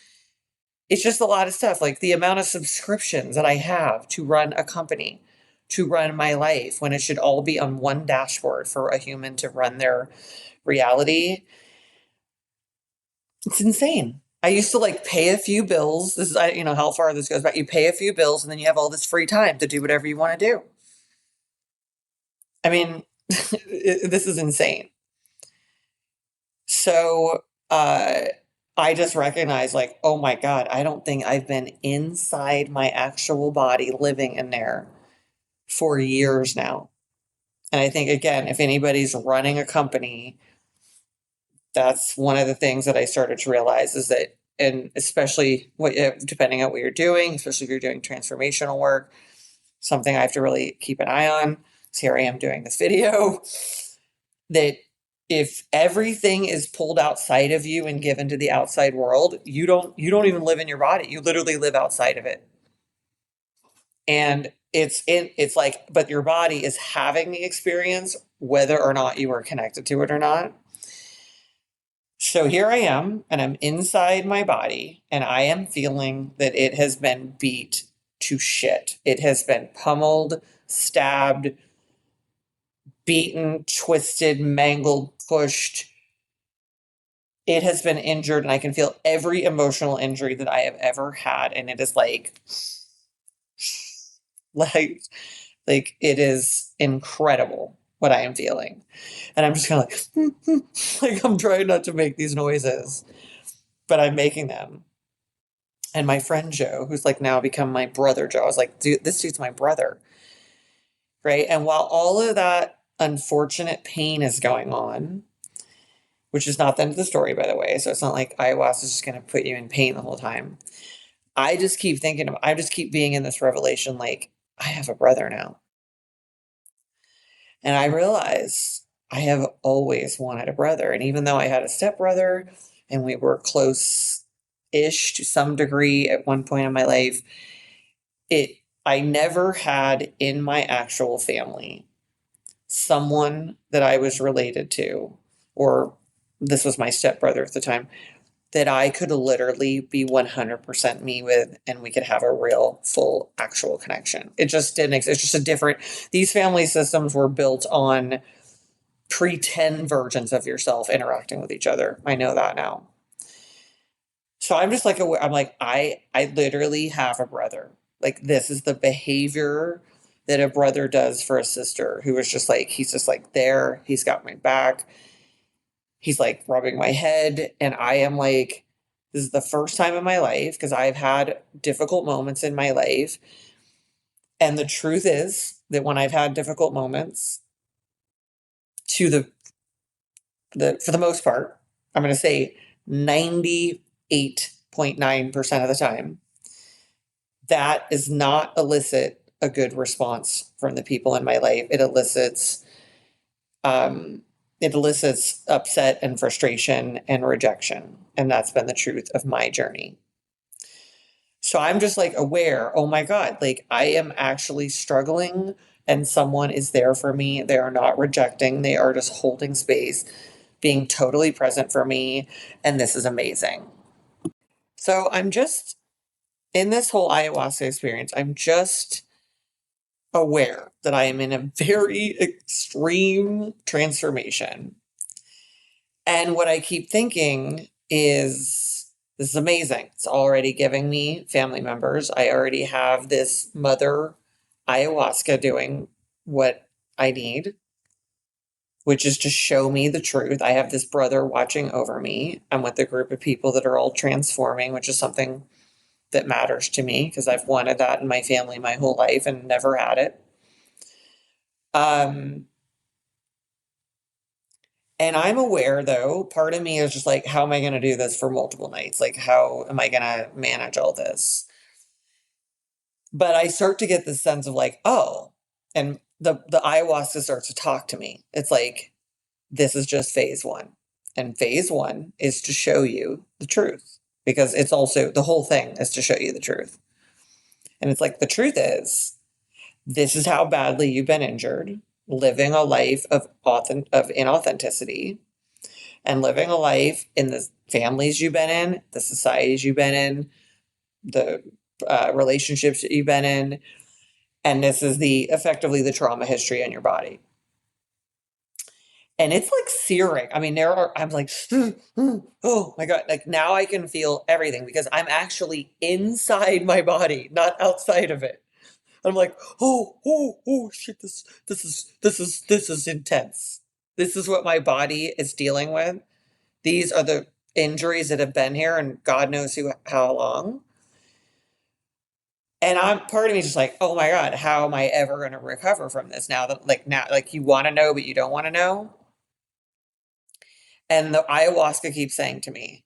it's just a lot of stuff. Like the amount of subscriptions that I have to run a company, to run my life, when it should all be on one dashboard for a human to run their reality. It's insane. I used to like pay a few bills. This is, how far this goes back. You pay a few bills and then you have all this free time to do whatever you want to do. I mean, this is insane. So, I just recognized like, oh my God, I don't think I've been inside my actual body living in there for years now. And I think, again, if anybody's running a company, that's one of the things that I started to realize is that, and especially depending on what you're doing, especially if you're doing transformational work, something I have to really keep an eye on. So here I am doing this video, that if everything is pulled outside of you and given to the outside world, you don't even live in your body. You literally live outside of it. And it's like, but your body is having the experience whether or not you are connected to it or not. So here I am, and I'm inside my body, and I am feeling that it has been beat to shit. It has been pummeled, stabbed, beaten, twisted, mangled, pushed. It has been injured, and I can feel every emotional injury that I have ever had. And it is like, like it is incredible what I am feeling. And I'm just kind of like, like I'm trying not to make these noises, but I'm making them. And my friend Joe, who's like now become my brother Joe, I was like, dude, this dude's my brother. Right. And while all of that unfortunate pain is going on, which is not the end of the story, by the way. So it's not like ayahuasca is just going to put you in pain the whole time. I just keep I just keep being in this revelation, like, I have a brother now. And I realize I have always wanted a brother. And even though I had a stepbrother and we were close ish to some degree at one point in my life, I never had in my actual family someone that I was related to, or this was my stepbrother at the time, that I could literally be 100% me with, and we could have a real, full, actual connection. It just didn't exist. It's just a different, these family systems were built on pretend versions of yourself interacting with each other. I know that now. So I'm just like, I'm like, I literally have a brother. Like, this is the behavior that a brother does for a sister, who is just like, he's just like there. He's got my back. He's like rubbing my head. And I am like, this is the first time in my life, because I've had difficult moments in my life. And the truth is that when I've had difficult moments, to for the most part, I'm going to say 98.9% of the time, that does not elicit a good response from the people in my life. Um, it elicits upset and frustration and rejection. And that's been the truth of my journey. So I'm just like aware, oh my God, like I am actually struggling and someone is there for me. They are not rejecting, they are just holding space, being totally present for me. And this is amazing. So I'm just in this whole ayahuasca experience, I'm just aware that I am in a very extreme transformation. And what I keep thinking is this is amazing. It's already giving me family members. I already have this mother ayahuasca doing what I need, which is to show me the truth. I have this brother watching over me. I'm with a group of people that are all transforming, which is something that matters to me because I've wanted that in my family my whole life and never had it. Um, and I'm aware though, part of me is just like, how am I going to do this for multiple nights? Like, how am I going to manage all this? But I start to get this sense of like, oh, and the ayahuasca starts to talk to me. It's like, this is just phase one. And phase one is to show you the truth because it's also the whole thing is to show you the truth. And it's like, the truth is, this is how badly you've been injured, living a life of inauthenticity and living a life in the families you've been in, the societies you've been in, the relationships that you've been in, and this is the effectively the trauma history in your body. And it's like searing. I mean, I'm like, oh my God. Like now I can feel everything because I'm actually inside my body, not outside of it. I'm like, oh, shit, this is intense. This is what my body is dealing with. These are the injuries that have been here and God knows how long. And I'm part of me just like, oh my God, how am I ever going to recover from this now, like you want to know, but you don't want to know. And the ayahuasca keeps saying to me,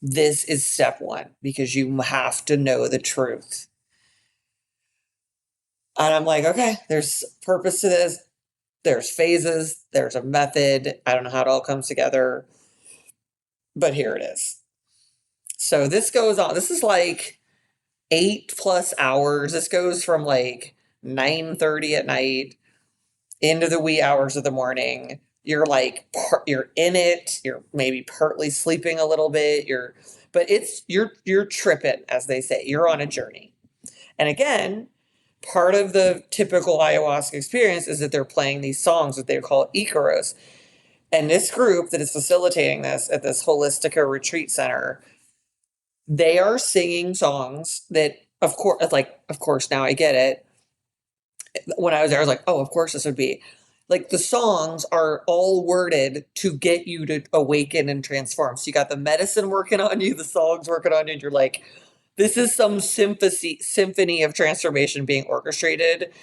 this is step one because you have to know the truth. And I'm like, okay, there's purpose to this. There's phases. There's a method. I don't know how it all comes together, but here it is. So this goes on. This is like 8+ hours. This goes from like 9:30 at night into the wee hours of the morning. You're like you're in it. You're maybe partly sleeping a little bit. But you're tripping, as they say. You're on a journey. And again, part of the typical ayahuasca experience is that they're playing these songs that they call Icaros. And this group that is facilitating this at this Holistica retreat center, they are singing songs that, of course, now I get it. When I was there, I was like, oh, of course this would be. Like the songs are all worded to get you to awaken and transform. So you got the medicine working on you, the songs working on you, and you're like, this is some symphony of transformation being orchestrated.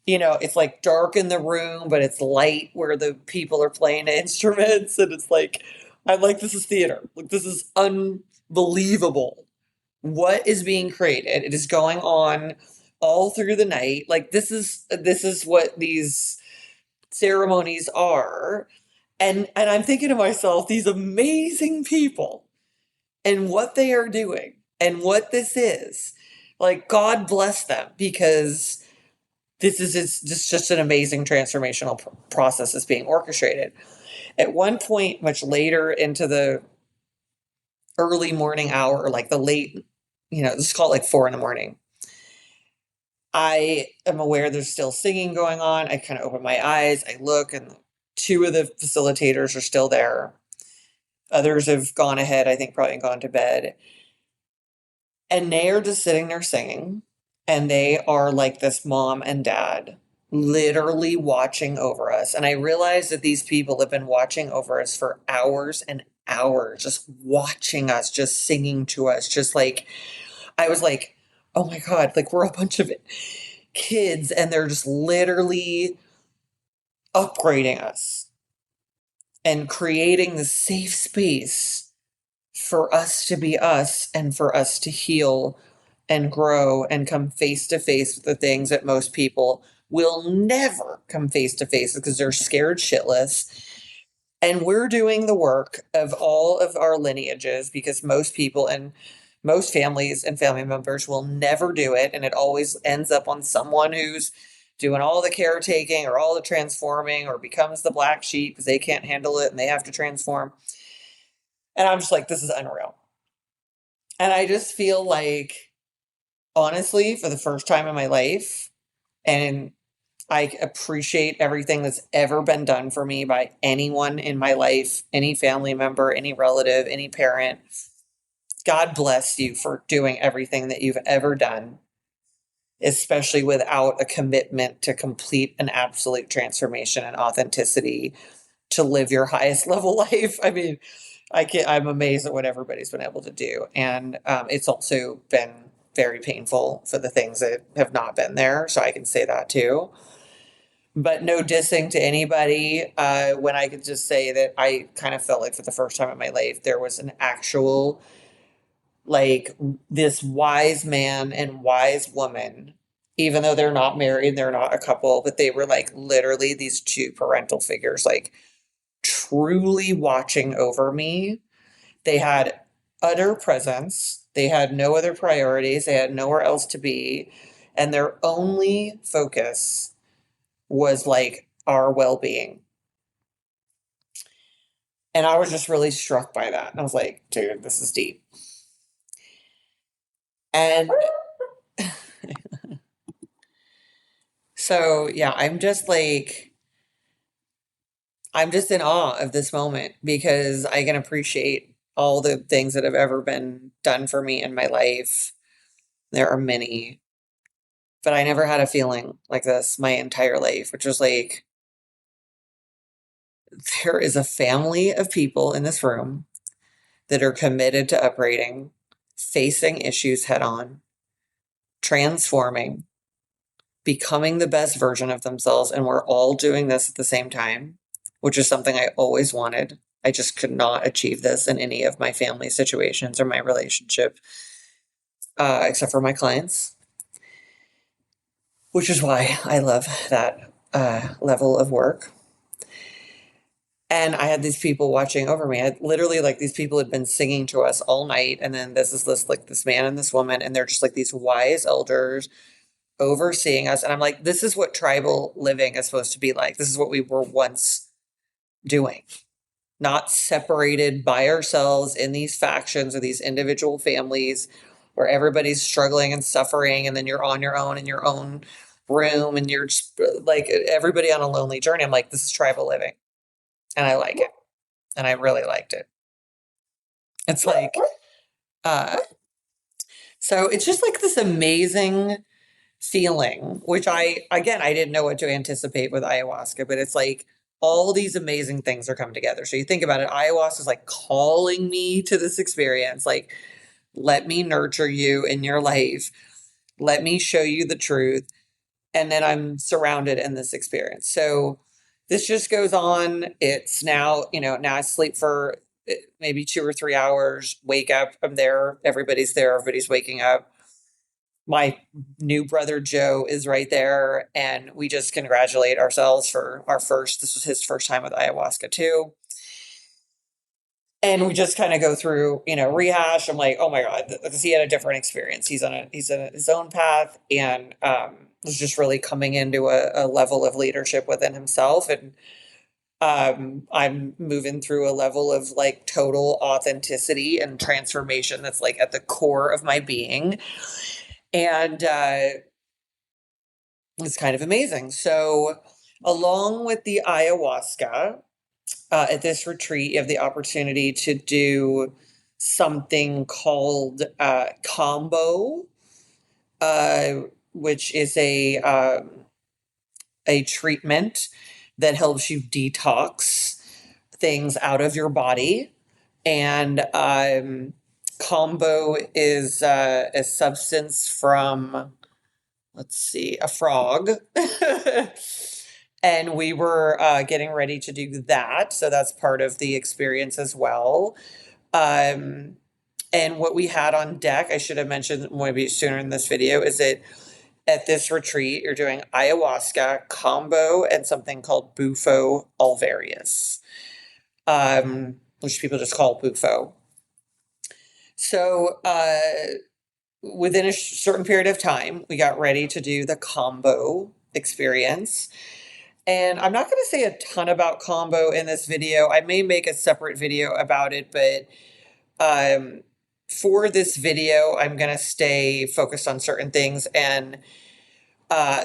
It's like dark in the room, but it's light where the people are playing instruments. And it's like, I'm like, this is theater. Like, this is unbelievable. What is being created? It is going on all through the night. Like, this is what these ceremonies are. And I'm thinking to myself, these amazing people and what they are doing and what this is. Like, God bless them because this is just an amazing transformational process that's being orchestrated. At one point, much later into the early morning hour, or like the late, let's call it like 4 a.m. I am aware there's still singing going on. I kind of open my eyes, I look, and two of the facilitators are still there. Others have gone ahead, I think, probably gone to bed. And they are just sitting there singing. And they are like this mom and dad literally watching over us. And I realize that these people have been watching over us for hours and hours, just watching us, just singing to us. Just like, I was like, oh my God, like we're a bunch of kids and they're just literally upgrading us and creating the safe space for us to be us and for us to heal and grow and come face to face with the things that most people will never come face to face because they're scared shitless. And we're doing the work of all of our lineages because most people, and most families and family members will never do it. And it always ends up on someone who's doing all the caretaking or all the transforming or becomes the black sheep because they can't handle it and they have to transform. And I'm just like, this is unreal. And I just feel like, honestly, for the first time in my life, and I appreciate everything that's ever been done for me by anyone in my life, any family member, any relative, any parent. God bless you for doing everything that you've ever done, especially without a commitment to complete an absolute transformation and authenticity to live your highest level life. I mean, I'm amazed at what everybody's been able to do. And it's also been very painful for the things that have not been there. So I can say that too. But no dissing to anybody. When I could just say that I kind of felt like for the first time in my life, there was an actual, like, this wise man and wise woman, even though they're not married, they're not a couple, but they were like literally these two parental figures, like truly watching over me. They had utter presence. They had no other priorities. They had nowhere else to be. And their only focus was like our well being. And I was just really struck by that. And I was like, dude, this is deep. And so, yeah, I'm just in awe of this moment because I can appreciate all the things that have ever been done for me in my life. There are many, but I never had a feeling like this my entire life, which was like, there is a family of people in this room that are committed to upgrading, facing issues head on, transforming, becoming the best version of themselves. And we're all doing this at the same time, which is something I always wanted. I just could not achieve this in any of my family situations or my relationship, except for my clients, which is why I love that level of work. And I had these people watching over me. I had literally, like, these people had been singing to us all night. And then this man and this woman, and they're just like these wise elders overseeing us. And I'm like, this is what tribal living is supposed to be like. This is what we were once doing, not separated by ourselves in these factions or these individual families where everybody's struggling and suffering. And then you're on your own in your own room and you're just like everybody on a lonely journey. I'm like, this is tribal living. And I like it. And I really liked it. It's like, uh, so it's just like this amazing feeling, which I didn't know what to anticipate with ayahuasca, but it's like all these amazing things are coming together. So you think about it, ayahuasca is like calling me to this experience, like, let me nurture you in your life. Let me show you the truth. And then I'm surrounded in this experience. So this just goes on. It's now, now I sleep for maybe 2 or 3 hours, wake up, I'm there, everybody's there, everybody's waking up. My new brother Joe is right there, and we just congratulate ourselves for this was his first time with ayahuasca too. And we just kind of go through, rehash. I'm like, oh my God, because he had a different experience. He's in his own path, and was just really coming into a level of leadership within himself. And I'm moving through a level of like total authenticity and transformation that's like at the core of my being. And it's kind of amazing. So, along with the ayahuasca, at this retreat, you have the opportunity to do something called combo, uh, which is a treatment that helps you detox things out of your body. And combo is a substance from, let's see, a frog. And we were getting ready to do that. So that's part of the experience as well. Um, and what we had on deck, I should have mentioned maybe sooner in this video, is that at this retreat, you're doing ayahuasca, combo, and something called Bufo alvarius, which people just call Bufo. So, within a certain period of time, we got ready to do the combo experience. And I'm not going to say a ton about combo in this video. I may make a separate video about it, but um, for this video, I'm going to stay focused on certain things. And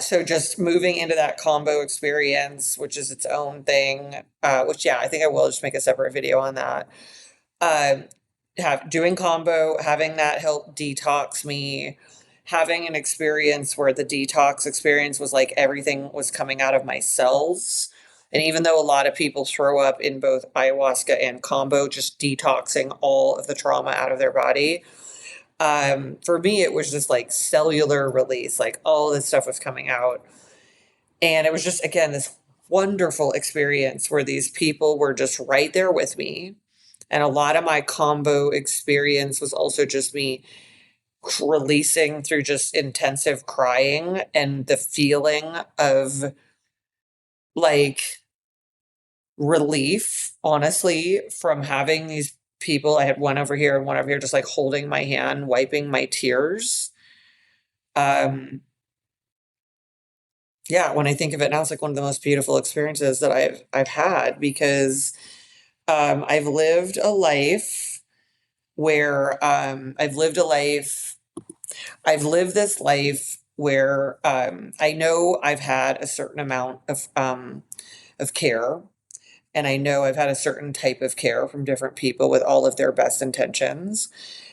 so just moving into that combo experience, which is its own thing, which, yeah, I think I will just make a separate video on that. Um, doing combo, having that help detox me, having an experience where the detox experience was like everything was coming out of my cells. And even though a lot of people throw up in both ayahuasca and combo, just detoxing all of the trauma out of their body, for me, it was just like cellular release, like all this stuff was coming out. And it was just, again, this wonderful experience where these people were just right there with me. And a lot of my combo experience was also just me releasing through just intensive crying and the feeling of like relief, honestly, from having these people. I had one over here and one over here, just like holding my hand, wiping my tears. Um, yeah, when I think of it now, it's like one of the most beautiful experiences that I've had because I've lived a life where I've lived this life where I know I've had a certain amount of care, and I know I've had a certain type of care from different people with all of their best intentions.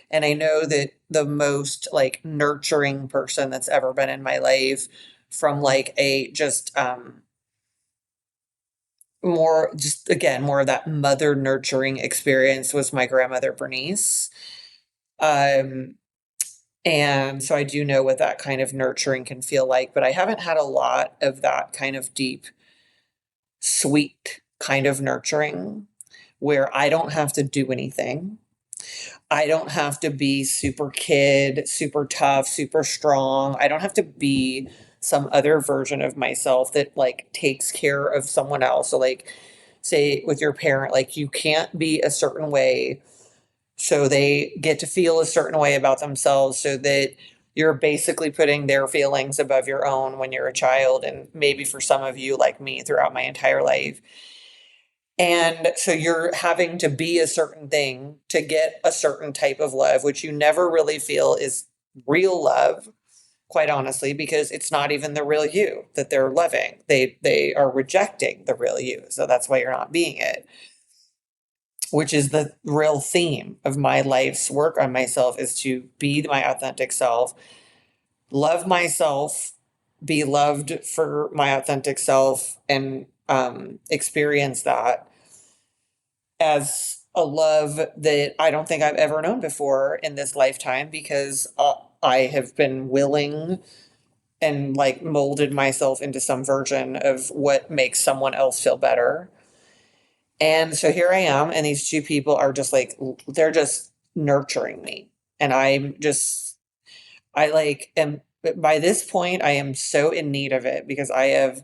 And I know that the most like nurturing person that's ever been in my life from like a just more just again more of that mother nurturing experience was my grandmother Bernice. Um and so I do know what that kind of nurturing can feel like, but I haven't had a lot of that kind of deep, sweet kind of nurturing where I don't have to do anything. I don't have to be super kid, super tough, super strong. I don't have to be some other version of myself that like takes care of someone else. So like say with your parent, like you can't be a certain way so they get to feel a certain way about themselves so that you're basically putting their feelings above your own when you're a child, and maybe for some of you like me throughout my entire life. And so you're having to be a certain thing to get a certain type of love, which you never really feel is real love, quite honestly, because it's not even the real you that they're loving. They are rejecting the real you. So that's why you're not being it, which is the real theme of my life's work on myself, is to be my authentic self, love myself, be loved for my authentic self, and experience that as a love that I don't think I've ever known before in this lifetime, because I have been willing and like molded myself into some version of what makes someone else feel better. And so here I am, and these two people are just like, they're just nurturing me. And I like am, by this point, I am so in need of it because I have,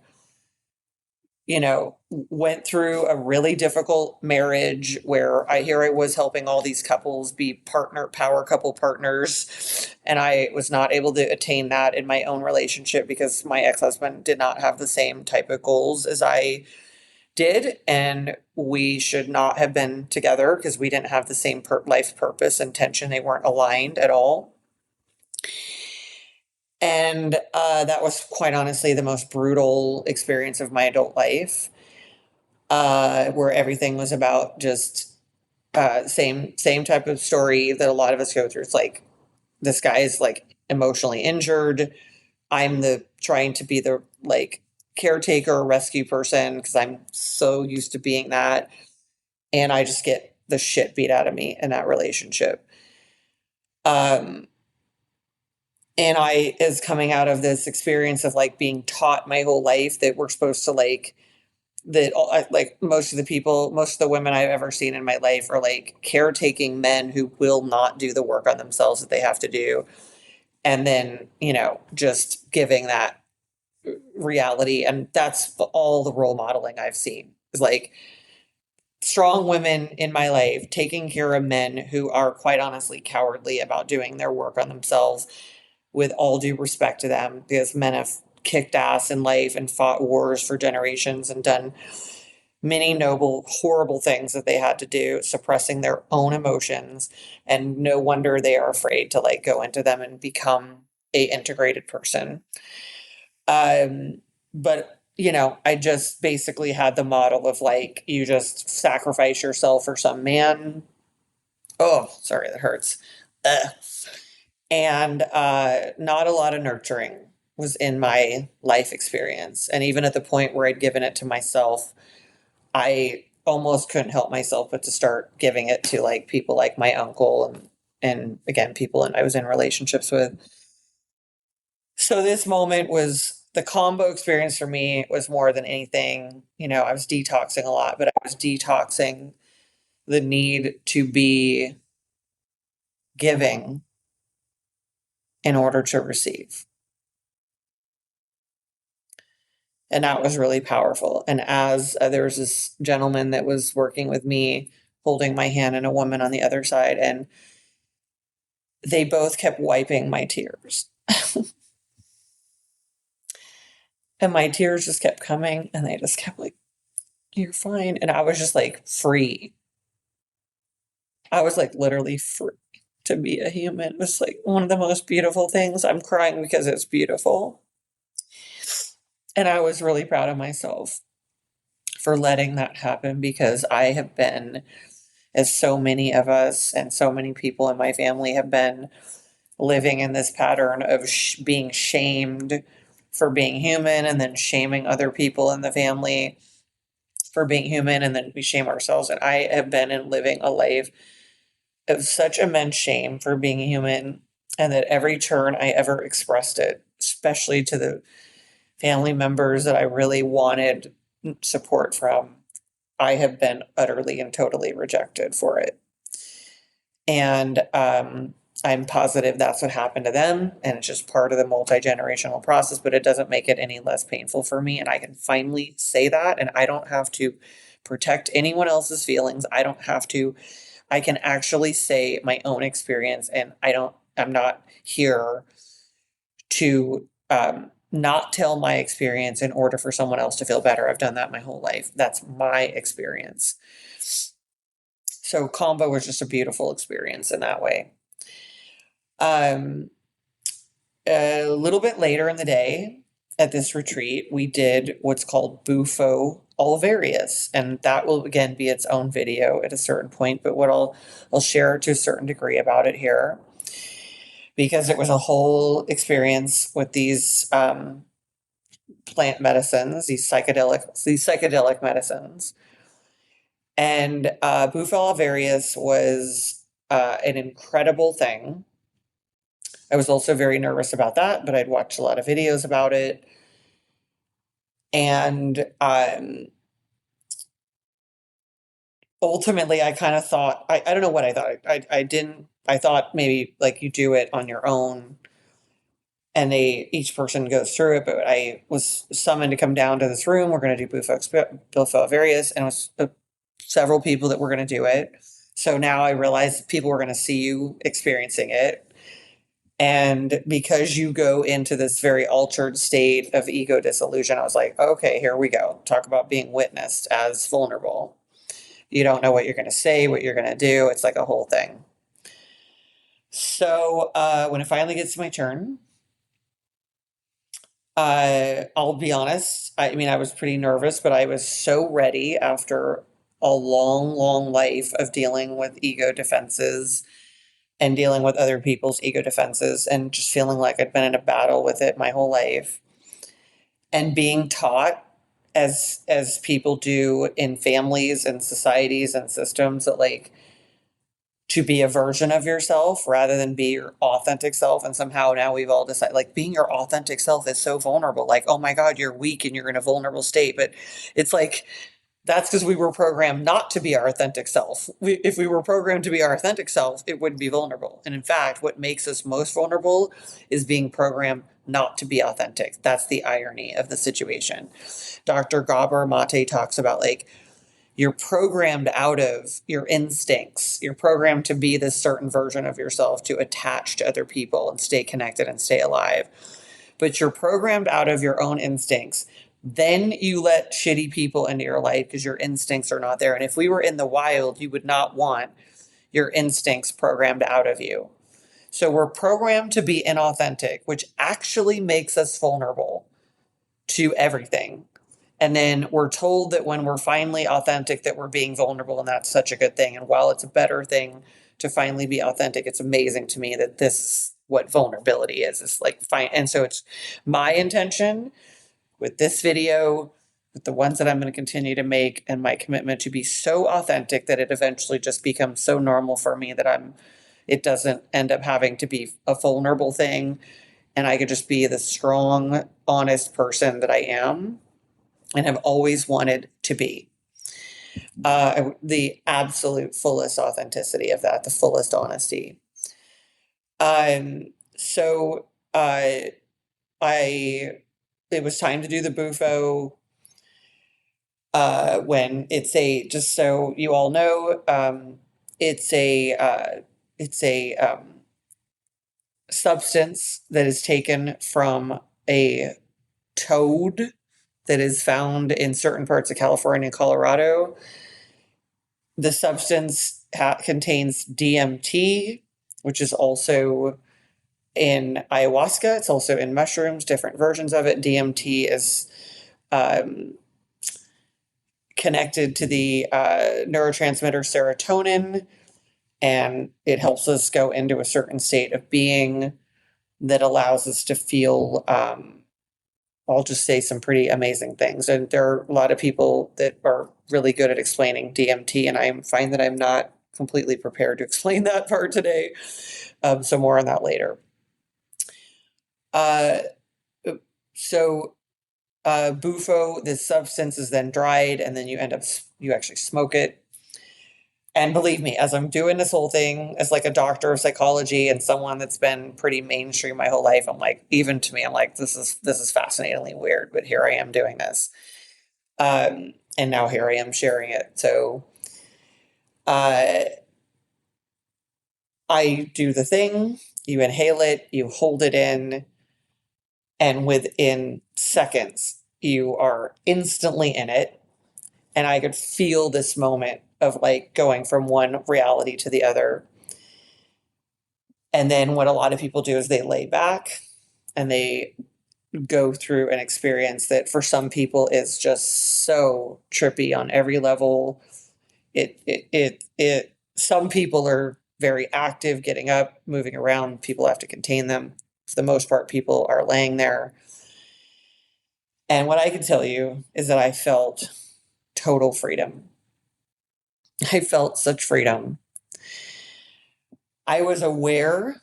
went through a really difficult marriage where I was helping all these couples be power couple partners. And I was not able to attain that in my own relationship because my ex-husband did not have the same type of goals as I did. And we should not have been together because we didn't have the same life purpose and tension. They weren't aligned at all. And that was quite honestly the most brutal experience of my adult life, where everything was about just same type of story that a lot of us go through. It's like this guy is like emotionally injured. I'm the trying to be the like caretaker rescue person because I'm so used to being that, and I just get the shit beat out of me in that relationship. Um, and I is coming out of this experience of like being taught my whole life that we're supposed to like that like most of the people, most of the women I've ever seen in my life are like caretaking men who will not do the work on themselves that they have to do. And then, just giving that reality. And that's all the role modeling I've seen is like strong women in my life taking care of men who are quite honestly cowardly about doing their work on themselves, with all due respect to them, because men have kicked ass in life and fought wars for generations and done many noble, horrible things that they had to do, suppressing their own emotions. And no wonder they are afraid to like go into them and become a integrated person. But I just basically had the model of like, you just sacrifice yourself for some man. Oh, sorry, that hurts. Ugh. And not a lot of nurturing was in my life experience. And even at the point where I'd given it to myself, I almost couldn't help myself but to start giving it to like people like my uncle and again people and I was in relationships with. So this moment was the combo experience for me was more than anything, I was detoxing a lot, but I was detoxing the need to be giving in order to receive. And that was really powerful. And as there was this gentleman that was working with me, holding my hand, and a woman on the other side, and they both kept wiping my tears. And my tears just kept coming, and they just kept like, "You're fine." And I was just like free. I was like literally free to be a human. It was like one of the most beautiful things. I'm crying because it's beautiful. And I was really proud of myself for letting that happen, because I have been, as so many of us and so many people in my family have been, living in this pattern of being shamed for being human, and then shaming other people in the family for being human, and then we shame ourselves. And I have been in living a life of such immense shame for being human, and that every turn I ever expressed it, especially to the family members that I really wanted support from, I have been utterly and totally rejected for it. And I'm positive that's what happened to them. And it's just part of the multi-generational process, but it doesn't make it any less painful for me. And I can finally say that. And I don't have to protect anyone else's feelings. I can actually say my own experience. And I'm not here to not tell my experience in order for someone else to feel better. I've done that my whole life. That's my experience. So combo was just a beautiful experience in that way. A little bit later in the day at this retreat, we did what's called Bufo Alvarius, and that will again be its own video at a certain point. But what I'll share to a certain degree about it here, because it was a whole experience with these plant medicines, these psychedelic medicines. And Bufo Alvarius was an incredible thing. I was also very nervous about that, but I'd watched a lot of videos about it. And ultimately, I kind of thought, I don't know what I thought. I thought maybe like you do it on your own and each person goes through it. But I was summoned to come down to this room. We're going to do Bufo Alvarius, and it was several people that were going to do it. So now I realized people were going to see you experiencing it. And because you go into this very altered state of ego disillusion, I was like, okay, here we go. Talk about being witnessed as vulnerable. You don't know what you're going to say, what you're going to do. It's like a whole thing. So when it finally gets to my turn, I'll be honest. I mean, I was pretty nervous, but I was so ready after a long, long life of dealing with ego defenses and dealing with other people's ego defenses, and just feeling like I'd been in a battle with it my whole life, and being taught as people do in families and societies and systems that like to be a version of yourself rather than be your authentic self. And somehow now we've all decided like being your authentic self is so vulnerable. Like, oh my God, you're weak and you're in a vulnerable state. But it's like, that's because we were programmed not to be our authentic self. If we were programmed to be our authentic self, it wouldn't be vulnerable. And in fact, what makes us most vulnerable is being programmed not to be authentic. That's the irony of the situation. Dr. Gabor Mate talks about like You're programmed out of your instincts. You're programmed to be this certain version of yourself, to attach to other people and stay connected and stay alive. But you're programmed out of your own instincts. Then you let shitty people into your life because your instincts are not there. And if we were in the wild, you would not want your instincts programmed out of you. So we're programmed to be inauthentic, which actually makes us vulnerable to everything. And then we're told that when we're finally authentic, that we're being vulnerable, and that's such a good thing. And while it's a better thing to finally be authentic, it's amazing to me that this is what vulnerability is. It's like fine. And so it's my intention with this video, with the ones that I'm going to continue to make, and my commitment to be so authentic that it eventually just becomes so normal for me that it doesn't end up having to be a vulnerable thing. And I could just be the strong, honest person that I am and have always wanted to be. The absolute fullest authenticity of that, the fullest honesty. So it was time to do the bufo. When it's just so you all know, it's a substance that is taken from a toad that is found in certain parts of California and Colorado. The substance contains DMT, which is also in ayahuasca. It's also in mushrooms, different versions of it. DMT is connected to the neurotransmitter serotonin, and it helps us go into a certain state of being that allows us to feel, I'll just say, some pretty amazing things. And there are a lot of people that are really good at explaining DMT, and I find that I'm not completely prepared to explain that part today. So more on that later. Bufo, this substance is then dried, and then you actually smoke it. And believe me, as I'm doing this whole thing as like a doctor of psychology and someone that's been pretty mainstream my whole life, I'm like, even to me, I'm like, this is fascinatingly weird, but here I am doing this. And now here I am sharing it. So I do the thing, you inhale it, you hold it in, and within seconds, you are instantly in it. And I could feel this moment of like going from one reality to the other. And then what a lot of people do is they lay back and they go through an experience that for some people is just so trippy on every level. Some people are very active, getting up, moving around. People have to contain them. For the most part, people are laying there. And what I can tell you is that I felt total freedom. I felt such freedom. I was aware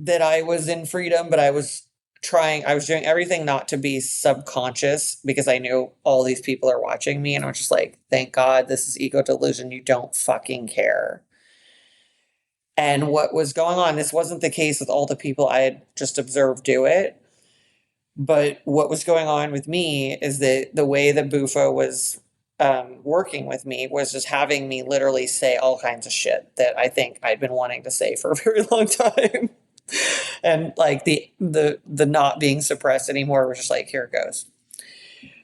that I was in freedom, but I was doing everything not to be subconscious because I knew all these people are watching me. And I was just like, thank God, this is ego delusion. You don't fucking care. And what was going on, this wasn't the case with all the people I had just observed do it. But what was going on with me is that the way that Bufo was working with me was just having me literally say all kinds of shit that I think I'd been wanting to say for a very long time. And like the not being suppressed anymore was just like, here it goes.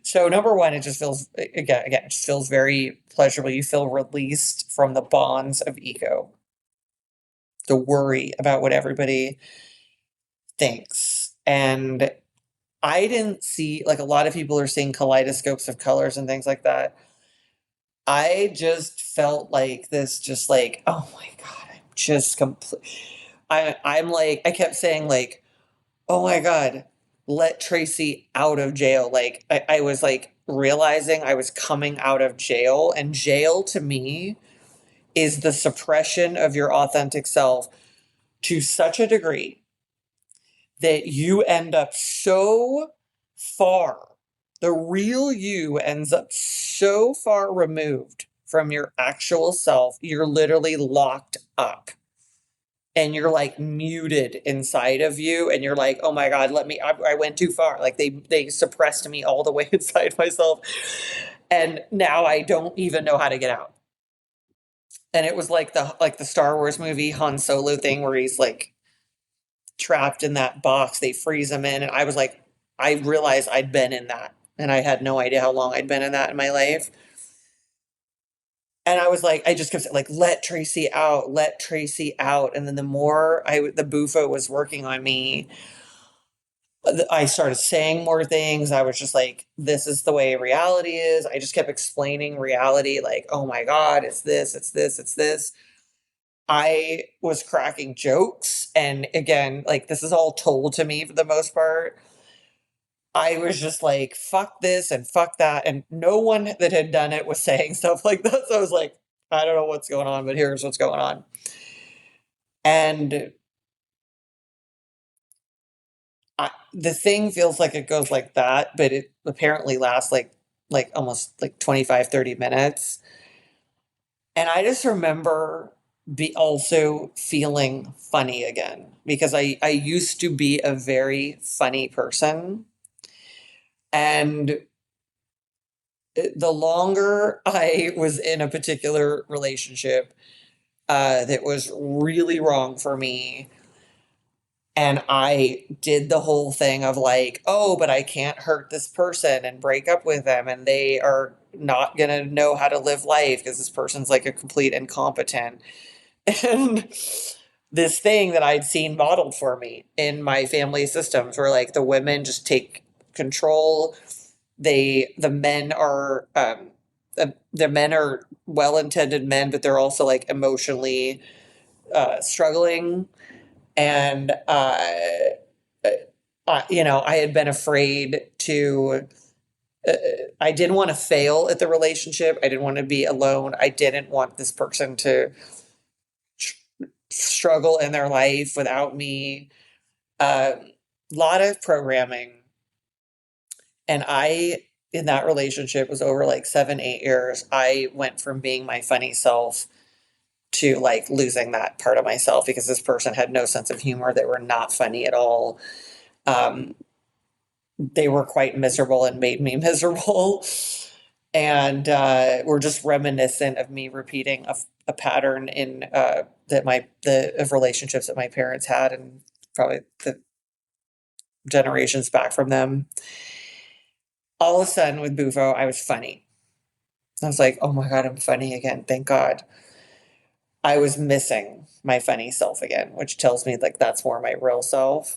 So number one, it just feels again, it just feels very pleasurable. You feel released from the bonds of ego, the worry about what everybody thinks. And I didn't see, like a lot of people are seeing kaleidoscopes of colors and things like that. I just felt like this, just like, oh my God, I'm just complete. I'm like, I kept saying like, oh my God, let Tracy out of jail. Like I was like realizing I was coming out of jail, and jail to me is the suppression of your authentic self to such a degree that you end up so far, the real you ends up so far removed from your actual self, you're literally locked up and you're like muted inside of you, and you're like, oh my God, I went too far. Like they suppressed me all the way inside myself. And now I don't even know how to get out. And it was like the Star Wars movie Han Solo thing where he's like trapped in that box. They freeze him in. And I was like, I realized I'd been in that. And I had no idea how long I'd been in that in my life. And I was like, I just kept saying, like, let Tracy out, let Tracy out. And then the more the bufo was working on me, I started saying more things. I was just like, this is the way reality is. I just kept explaining reality, like, oh my God, it's this, it's this, it's this. I was cracking jokes. And again, like, this is all told to me for the most part. I was just like, fuck this and fuck that. And no one that had done it was saying stuff like that. So I was like, I don't know what's going on, but here's what's going on. And the thing feels like it goes like that, but it apparently lasts like almost like 25, 30 minutes. And I just remember be also feeling funny again because I used to be a very funny person. And the longer I was in a particular relationship that was really wrong for me, and I did the whole thing of like, oh, but I can't hurt this person and break up with them, and they are not going to know how to live life because this person's like a complete incompetent. And this thing that I'd seen modeled for me in my family systems where like the women just take control. The men are the men are well-intended men, but they're also like emotionally struggling. And I had been afraid to. Uh, I didn't want to fail at the relationship. I didn't want to be alone. I didn't want this person to struggle in their life without me. A lot of programming. And in that relationship, was over like 7, 8 years. I went from being my funny self to like losing that part of myself because this person had no sense of humor. They were not funny at all. Um, they were quite miserable and made me miserable. And were just reminiscent of me repeating a pattern in of relationships that my parents had and probably the generations back from them. All of a sudden with Bufo, I was funny. I was like, oh my God, I'm funny again. Thank God. I was missing my funny self again, which tells me like that's more my real self.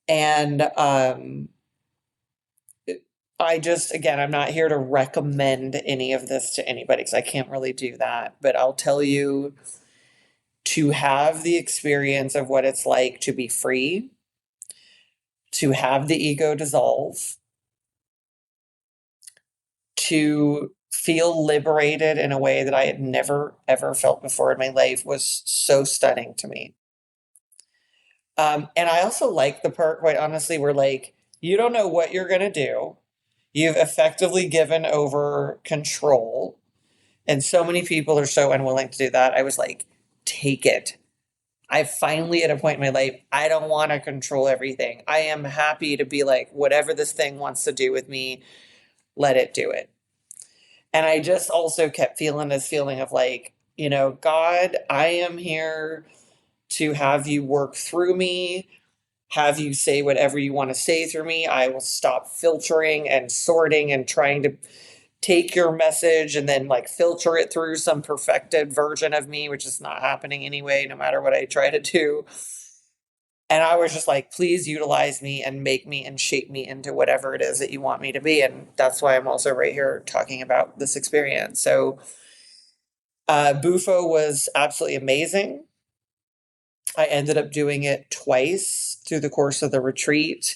And I just, again, I'm not here to recommend any of this to anybody because I can't really do that. But I'll tell you to have the experience of what it's like to be free, to have the ego dissolve, to feel liberated in a way that I had never, ever felt before in my life was so stunning to me. And I also like the part, quite honestly, where like, you don't know what you're going to do. You've effectively given over control. And so many people are so unwilling to do that. I was like, take it. I finally at a point in my life, I don't want to control everything. I am happy to be like, whatever this thing wants to do with me, let it do it. And I just also kept feeling this feeling of like, God, I am here to have you work through me, have you say whatever you want to say through me. I will stop filtering and sorting and trying to take your message and then like filter it through some perfected version of me, which is not happening anyway, no matter what I try to do. And I was just like, please utilize me and make me and shape me into whatever it is that you want me to be. And that's why I'm also right here talking about this experience. So, Bufo was absolutely amazing. I ended up doing it twice through the course of the retreat.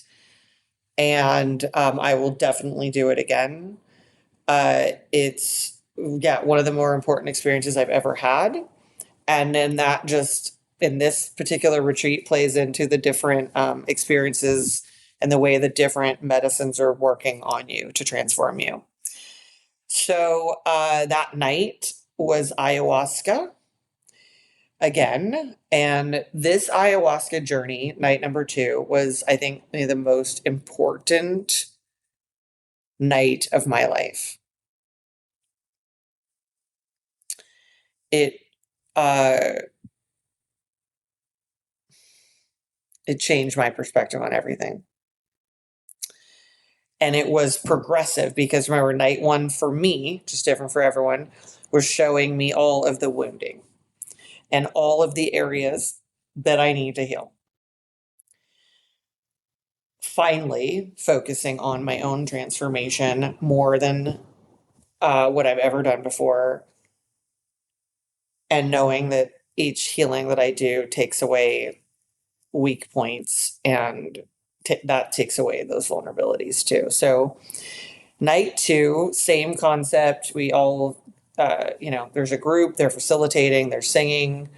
And I will definitely do it again. It's, yeah, one of the more important experiences I've ever had. And then that just in this particular retreat plays into the different experiences and the way the different medicines are working on you to transform you. So that night was ayahuasca. again. And this ayahuasca journey, night number 2, was, I think, the most important night of my life. It uh it changed my perspective on everything. And it was progressive because remember, night 1 for me, just different for everyone, was showing me all of the wounding and all of the areas that I need to heal. Finally, focusing on my own transformation more than what I've ever done before, and knowing that each healing that I do takes away weak points and that takes away those vulnerabilities too. So, night 2, same concept. We all, there's a group, they're facilitating, they're singing.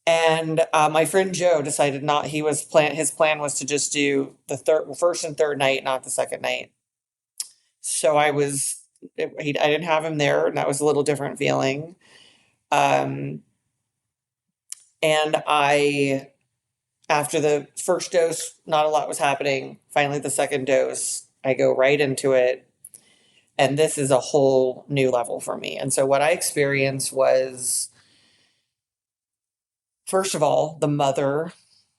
And my friend Joe decided not, his plan was to just do the first and third night, not the second night. So I didn't have him there, and that was a little different feeling. Um, and after the first dose, not a lot was happening. Finally, the second dose, I go right into it. And this is a whole new level for me. And so what I experienced was, first of all, the mother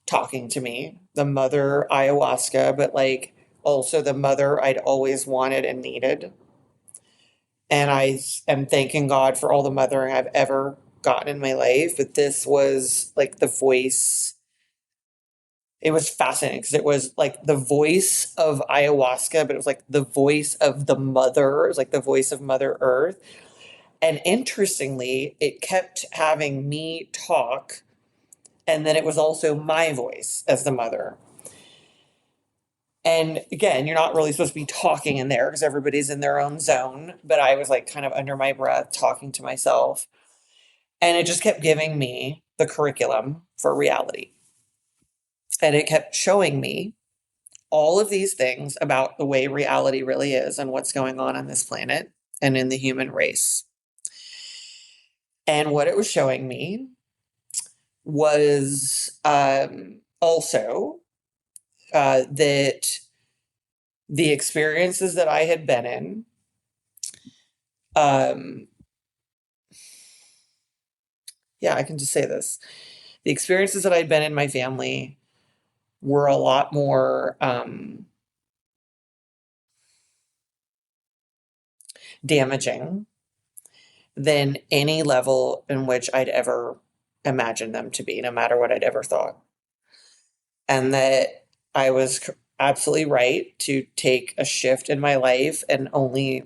talking to me, the mother ayahuasca, but like also the mother I'd always wanted and needed. And I am thanking God for all the mothering I've ever gotten in my life. But this was like the voice. It was fascinating because it was like the voice of ayahuasca, but it was like the voice of the mother. It was like the voice of Mother Earth. And interestingly, it kept having me talk. And then it was also my voice as the mother. And again, you're not really supposed to be talking in there because everybody's in their own zone. But I was like kind of under my breath talking to myself. And it just kept giving me the curriculum for reality. And it kept showing me all of these things about the way reality really is and what's going on this planet and in the human race. And what it was showing me was also that the experiences that I had been in, um, yeah, I can just say this. The experiences that I'd been in my family were a lot more damaging than any level in which I'd ever imagined them to be, no matter what I'd ever thought. And that I was absolutely right to take a shift in my life and only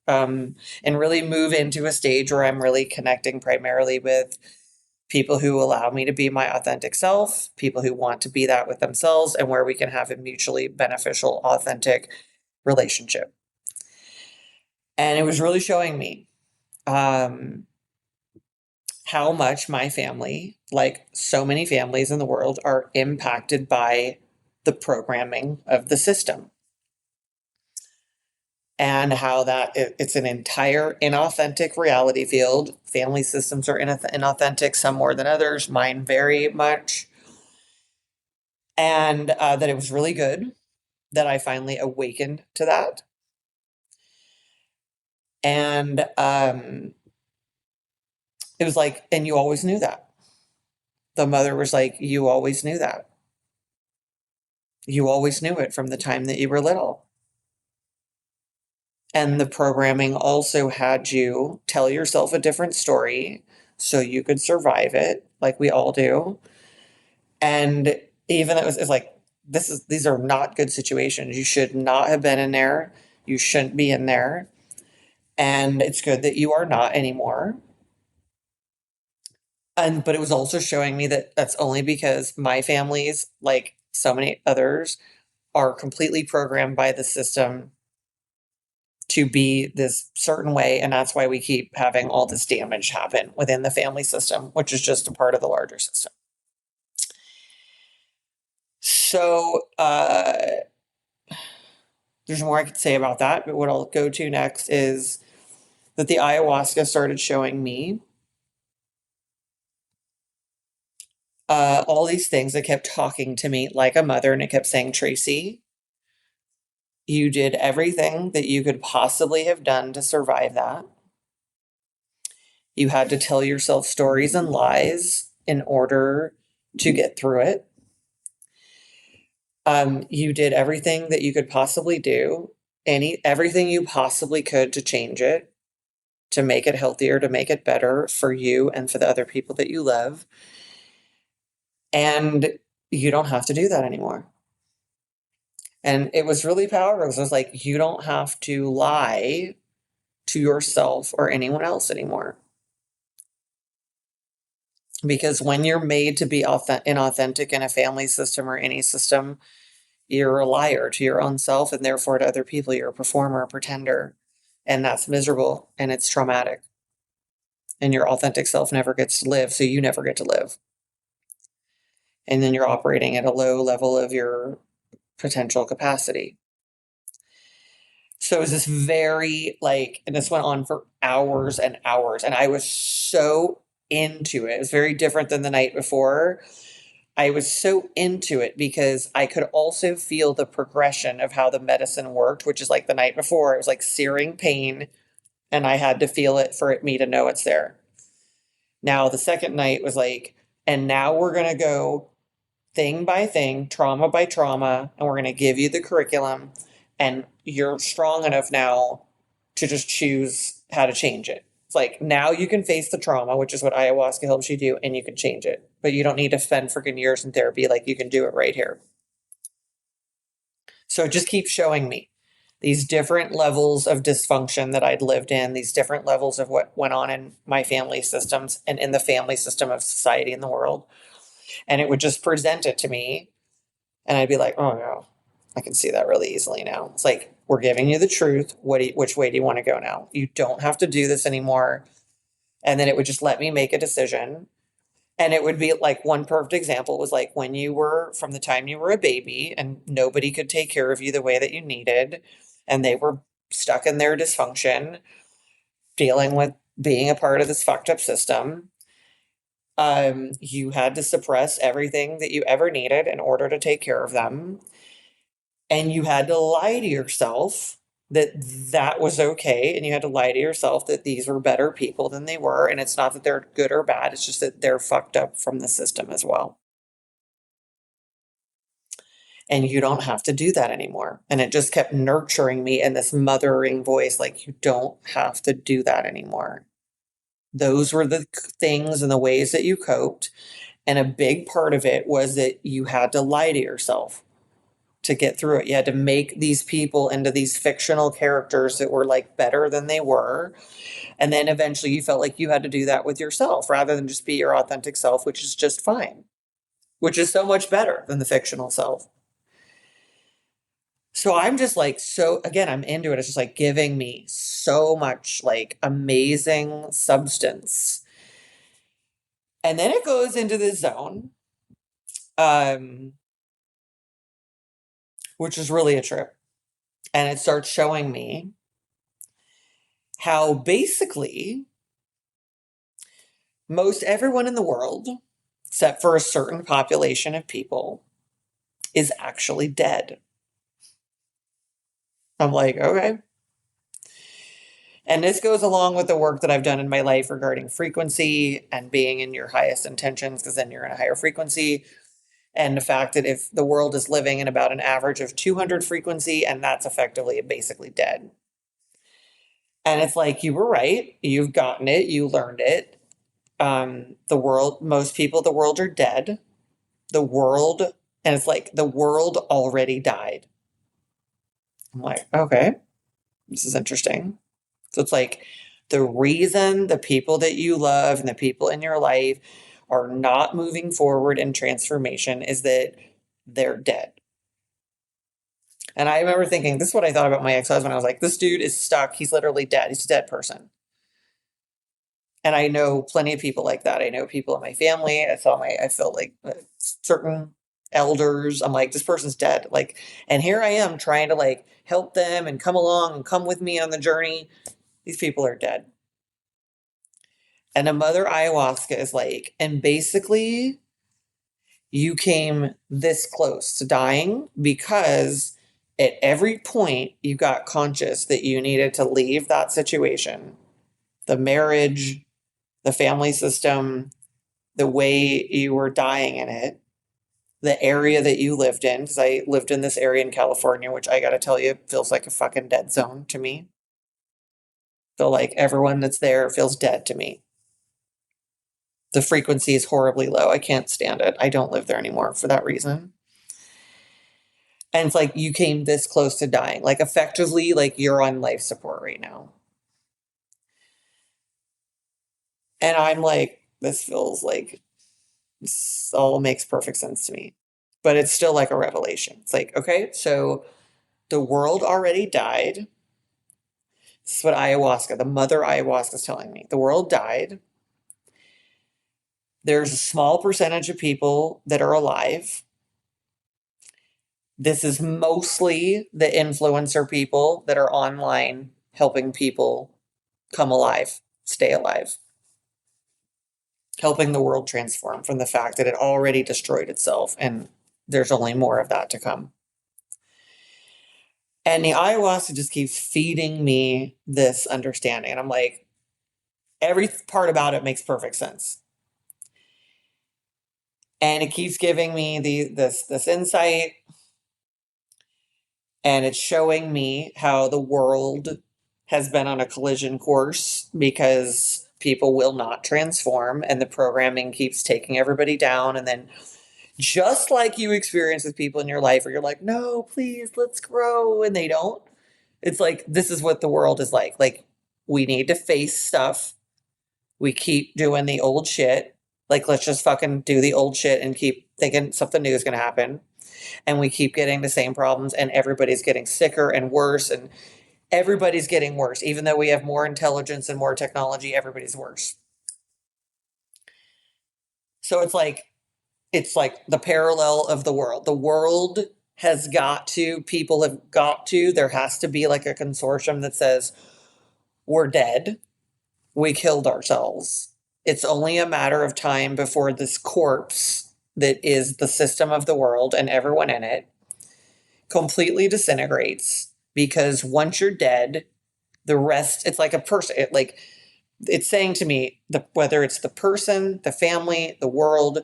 and really move into a stage where I'm really connecting primarily with people who allow me to be my authentic self, people who want to be that with themselves, and where we can have a mutually beneficial, authentic relationship. And it was really showing me um, how much my family, like so many families in the world, are impacted by the programming of the system. And how it's an entire inauthentic reality field. Family systems are inauthentic, some more than others, mine very much. And that it was really good that I finally awakened to that. And it was like, and you always knew that. The mother was like, you always knew that. You always knew it from the time that you were little. And the programming also had you tell yourself a different story so you could survive it, like we all do. And even it's like, these are not good situations. You should not have been in there. You shouldn't be in there. And it's good that you are not anymore. But it was also showing me that that's only because my families, like so many others, are completely programmed by the system to be this certain way. And that's why we keep having all this damage happen within the family system, which is just a part of the larger system. So there's more I could say about that, but what I'll go to next is that the ayahuasca started showing me all these things that kept talking to me like a mother, and it kept saying, Tracy, you did everything that you could possibly have done to survive that. You had to tell yourself stories and lies in order to get through it. You did everything that you could possibly do, everything you possibly could to change it, to make it healthier, to make it better for you and for the other people that you love. And you don't have to do that anymore. And it was really powerful. It was like, you don't have to lie to yourself or anyone else anymore. Because when you're made to be inauthentic in a family system or any system, you're a liar to your own self and therefore to other people. You're a performer, a pretender. And that's miserable and it's traumatic. And your authentic self never gets to live. So you never get to live. And then you're operating at a low level of your potential capacity. So it was this very and this went on for hours and hours. And I was so into it. It was very different than the night before. I was so into it because I could also feel the progression of how the medicine worked, which is like the night before. It was like searing pain, and I had to feel it for me to know it's there. Now, the second night was like, and now we're going to go thing by thing, trauma by trauma, and we're going to give you the curriculum, and you're strong enough now to just choose how to change it. It's like now you can face the trauma, which is what ayahuasca helps you do, and you can change it. But you don't need to spend freaking years in therapy. Like you can do it right here. So it just keeps showing me these different levels of dysfunction that I'd lived in, these different levels of what went on in my family systems and in the family system of society in the world. And it would just present it to me. And I'd be like, oh no, I can see that really easily now. It's like, we're giving you the truth. Which way do you want to go now? You don't have to do this anymore. And then it would just let me make a decision. And it would be like one perfect example was like when you were from the time you were a baby and nobody could take care of you the way that you needed, and they were stuck in their dysfunction, dealing with being a part of this fucked up system. You had to suppress everything that you ever needed in order to take care of them. And you had to lie to yourself that that was okay. And you had to lie to yourself that these were better people than they were. And it's not that they're good or bad, it's just that they're fucked up from the system as well. And you don't have to do that anymore. And it just kept nurturing me in this mothering voice like, you don't have to do that anymore. Those were the things and the ways that you coped. And a big part of it was that you had to lie to yourself to get through it. You had to make these people into these fictional characters that were like better than they were. And then eventually you felt like you had to do that with yourself rather than just be your authentic self, which is just fine, which is so much better than the fictional self. So I'm just like, so again, I'm into it. It's just like giving me so much like amazing substance. And then it goes into the zone, um, which is really a trip. And it starts showing me how basically most everyone in the world, except for a certain population of people, is actually dead. I'm like, okay. And this goes along with the work that I've done in my life regarding frequency and being in your highest intentions, because then you're in a higher frequency. And the fact that if the world is living in about an average of 200 frequency, and that's effectively basically dead. And it's like, you were right. You've gotten it. You learned it. The world, most people, the world are dead. The world, and it's like the world already died. I'm like, okay, this is interesting. So it's like the reason the people that you love and the people in your life are not moving forward in transformation is that they're dead. And I remember thinking, this is what I thought about my ex-husband. I was like, this dude is stuck. He's literally dead. He's a dead person. And I know plenty of people like that. I know people in my family. I felt like certain elders. I'm like, this person's dead. Like, and here I am trying to like help them and come along and come with me on the journey. These people are dead. And a mother ayahuasca is like, and basically You came this close to dying because at every point you got conscious that you needed to leave that situation, the marriage, the family system, the way you were dying in it, the area that you lived in, because I lived in this area in California, which I got to tell you feels like a fucking dead zone to me. Feel like everyone that's there feels dead to me. The frequency is horribly low. I can't stand it. I don't live there anymore for that reason. And it's like you came this close to dying. Like effectively, like you're on life support right now. And I'm like, this feels like this all makes perfect sense to me. But it's still like a revelation. It's like, okay, so the world already died. This is what ayahuasca, the mother ayahuasca is telling me. The world died. There's a small percentage of people that are alive. This is mostly the influencer people that are online helping people come alive, stay alive, helping the world transform from the fact that it already destroyed itself and there's only more of that to come. And the ayahuasca just keeps feeding me this understanding. And I'm like, every part about it makes perfect sense. And it keeps giving me this insight, and it's showing me how the world has been on a collision course because people will not transform and the programming keeps taking everybody down. And then just like you experience with people in your life where you're like, no, please, let's grow, and they don't. It's like, this is what the world is like. Like, we need to face stuff. We keep doing the old shit. Like, let's just fucking do the old shit and keep thinking something new is going to happen. And we keep getting the same problems, and everybody's getting sicker and worse, and everybody's getting worse. Even though we have more intelligence and more technology, everybody's worse. So it's like the parallel of the world. The world has got to, people have got to, there has to be like a consortium that says, we're dead. We killed ourselves. It's only a matter of time before this corpse that is the system of the world and everyone in it completely disintegrates, because once you're dead, the rest, it's like a person, it's saying to me, whether it's the person, the family, the world,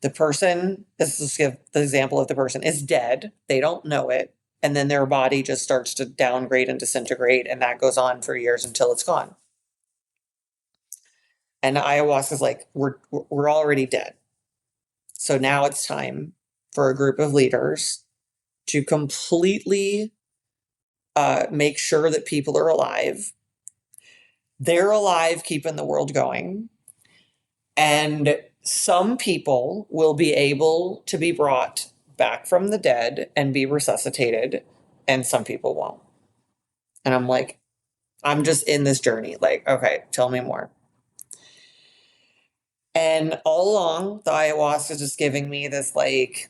the person, let's give the example of the person is dead, they don't know it, and then their body just starts to downgrade and disintegrate, and that goes on for years until it's gone. And ayahuasca is like, we're already dead. So now it's time for a group of leaders to completely make sure that people are alive. They're alive, keeping the world going. And some people will be able to be brought back from the dead and be resuscitated, and some people won't. And I'm like, I'm just in this journey. Like, okay, tell me more. And all along, the ayahuasca is just giving me this like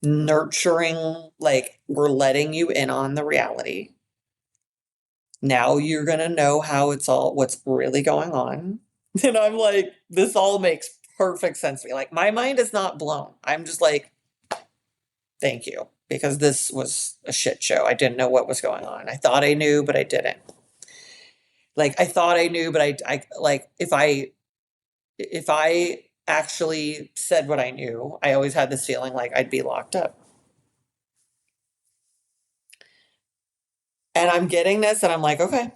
nurturing, like, we're letting you in on the reality. Now you're going to know how it's all, what's really going on. And I'm like, this all makes perfect sense to me. Like, my mind is not blown. I'm just like, thank you, because this was a shit show. I didn't know what was going on. I thought I knew, but I didn't. Like, I thought I knew, but I like, if I actually said what I knew, I always had this feeling like I'd be locked up. And I'm getting this, and I'm like, okay.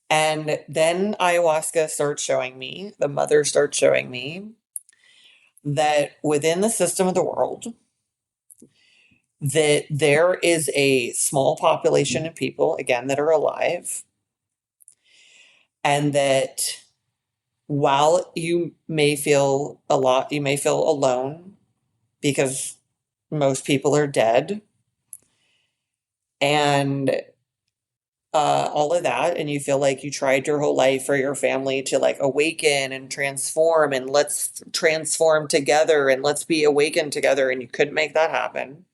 And then ayahuasca starts showing me, the mother starts showing me that within the system of the world, that there is a small population of people, again, that are alive, and that while you may feel you may feel alone because most people are dead, and all of that, and you feel like you tried your whole life for your family to like awaken and transform, and let's transform together and let's be awakened together, and you couldn't make that happen.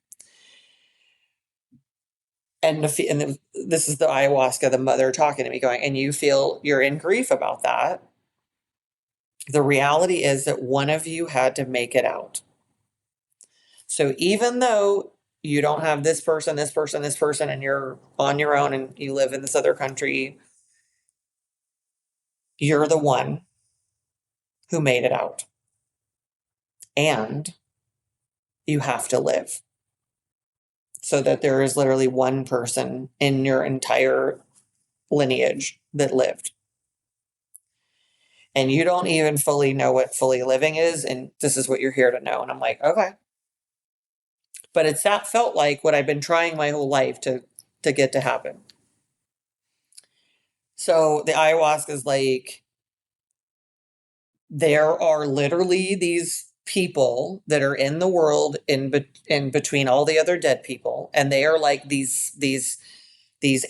And this is the ayahuasca, the mother talking to me, going, and you feel you're in grief about that. The reality is that one of you had to make it out. So even though you don't have this person, this person, this person, and you're on your own and you live in this other country, you're the one who made it out. And you have to live. So that there is literally one person in your entire lineage that lived. And you don't even fully know what fully living is. And this is what you're here to know. And I'm like, okay. But that felt like what I've been trying my whole life to get to happen. So the ayahuasca is like, there are literally these people that are in the world in between all the other dead people, and they are like these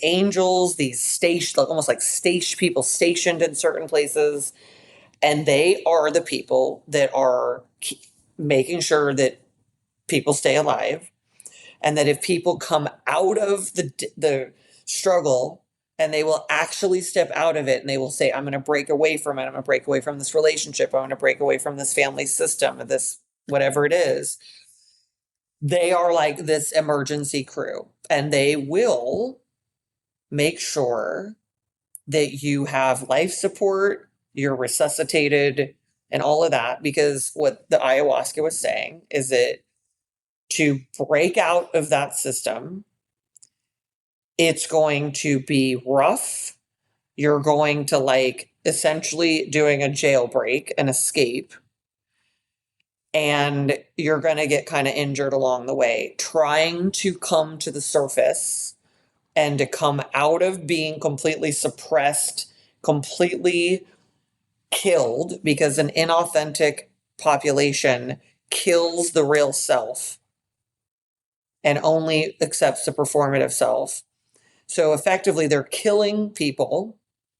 angels, these station, almost like station people stationed in certain places, and they are the people that are making sure that people stay alive, and that if people come out of the struggle and they will actually step out of it and they will say, I'm going to break away from it. I'm going to break away from this relationship. I'm going to break away from this family system, this, whatever it is. They are like this emergency crew, and they will make sure that you have life support, you're resuscitated, and all of that. Because what the ayahuasca was saying is that to break out of that system, it's going to be rough. You're going to like essentially doing a jailbreak, an escape, and you're going to get kind of injured along the way, trying to come to the surface and to come out of being completely suppressed, completely killed, because an inauthentic population kills the real self and only accepts the performative self. So effectively, they're killing people.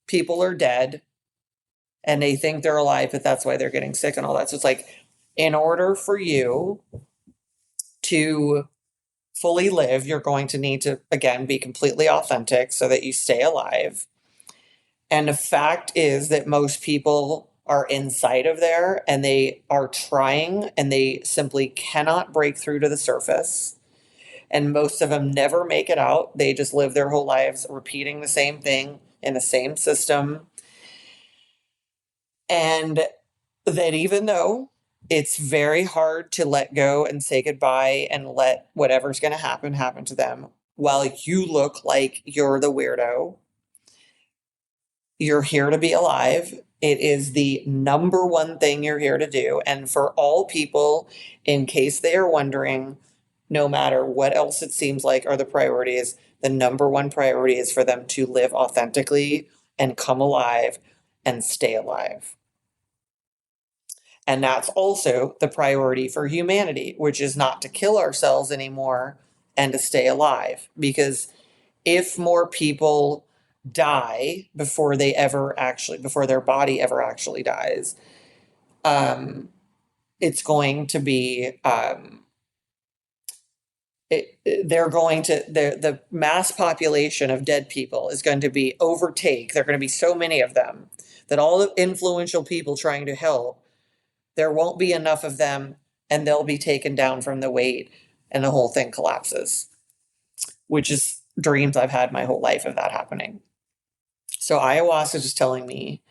People are dead and they think they're alive, but that's why they're getting sick and all that. So it's like, in order for you to fully live, you're going to need to, again, be completely authentic so that you stay alive. And the fact is that most people are inside of there and they are trying and they simply cannot break through to the surface. And most of them never make it out. They just live their whole lives repeating the same thing in the same system. And that even though it's very hard to let go and say goodbye and let whatever's going to happen to them, while you look like you're the weirdo, you're here to be alive. It is the number one thing you're here to do. And for all people, in case they are wondering, no matter what else it seems like are the priorities, the number one priority is for them to live authentically and come alive and stay alive. And that's also the priority for humanity, which is not to kill ourselves anymore and to stay alive. Because if more people die before their body ever actually dies, it's going to be, the mass population of dead people is going to be overtake. There are going to be so many of them that all the influential people trying to help, there won't be enough of them, and they'll be taken down from the weight and the whole thing collapses, which is dreams I've had my whole life of that happening. So ayahuasca is just telling me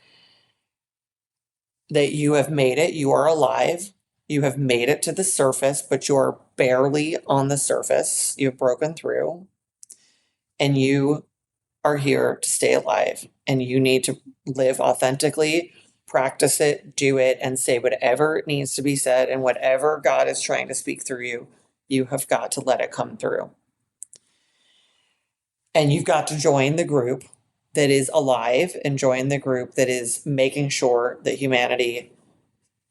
that you have made it, you are alive, you have made it to the surface, but you are barely on the surface. You've broken through, and you are here to stay alive, and you need to live authentically, practice it, do it, and say whatever it needs to be said, and whatever God is trying to speak through you, you have got to let it come through. And you've got to join the group that is alive and join the group that is making sure that humanity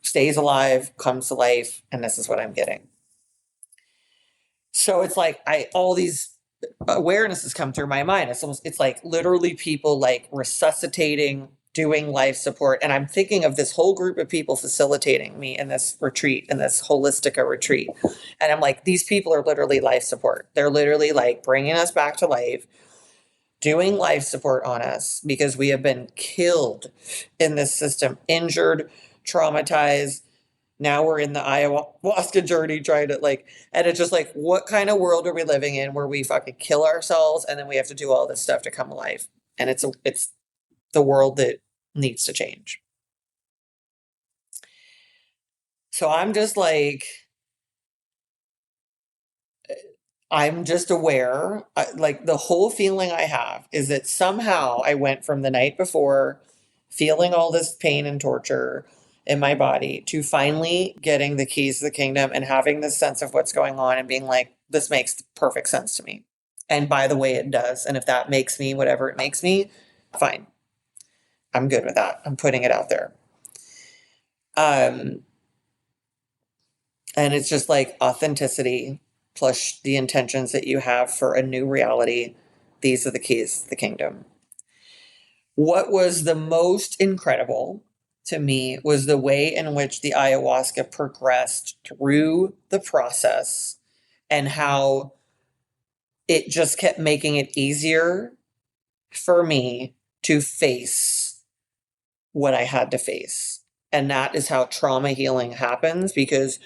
stays alive, comes to life, and this is what I'm getting. So it's like all these awarenesses come through my mind. It's like literally people like resuscitating, doing life support. And I'm thinking of this whole group of people facilitating me in this retreat, in this holistica retreat. And I'm like, these people are literally life support. They're literally like bringing us back to life, doing life support on us because we have been killed in this system, injured, traumatized. Now we're in the ayahuasca journey trying to like, and it's just like, what kind of world are we living in where we fucking kill ourselves and then we have to do all this stuff to come alive? And it's the world that needs to change. So I'm just aware, like the whole feeling I have is that somehow I went from the night before feeling all this pain and torture in my body to finally getting the keys to the kingdom and having this sense of what's going on and being like, this makes perfect sense to me. And by the way, it does. And if that makes me whatever it makes me, fine. I'm good with that. I'm putting it out there. Um, and it's just like authenticity plus the intentions that you have for a new reality. These are the keys to the kingdom. What was the most incredible to me was the way in which the ayahuasca progressed through the process and how it just kept making it easier for me to face what I had to face. And that is how trauma healing happens, because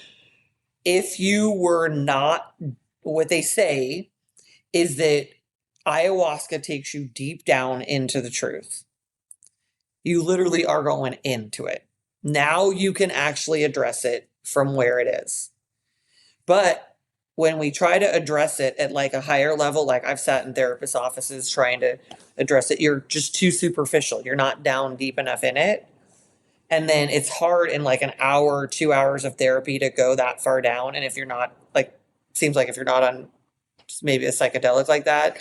if you were not, what they say is that ayahuasca takes you deep down into the truth. You literally are going into it. Now you can actually address it from where it is. But when we try to address it at like a higher level, like I've sat in therapist offices trying to address it, you're just too superficial. You're not down deep enough in it. And then it's hard in like an hour, 2 hours of therapy to go that far down. And if you're not like, seems like if you're not on maybe a psychedelic like that,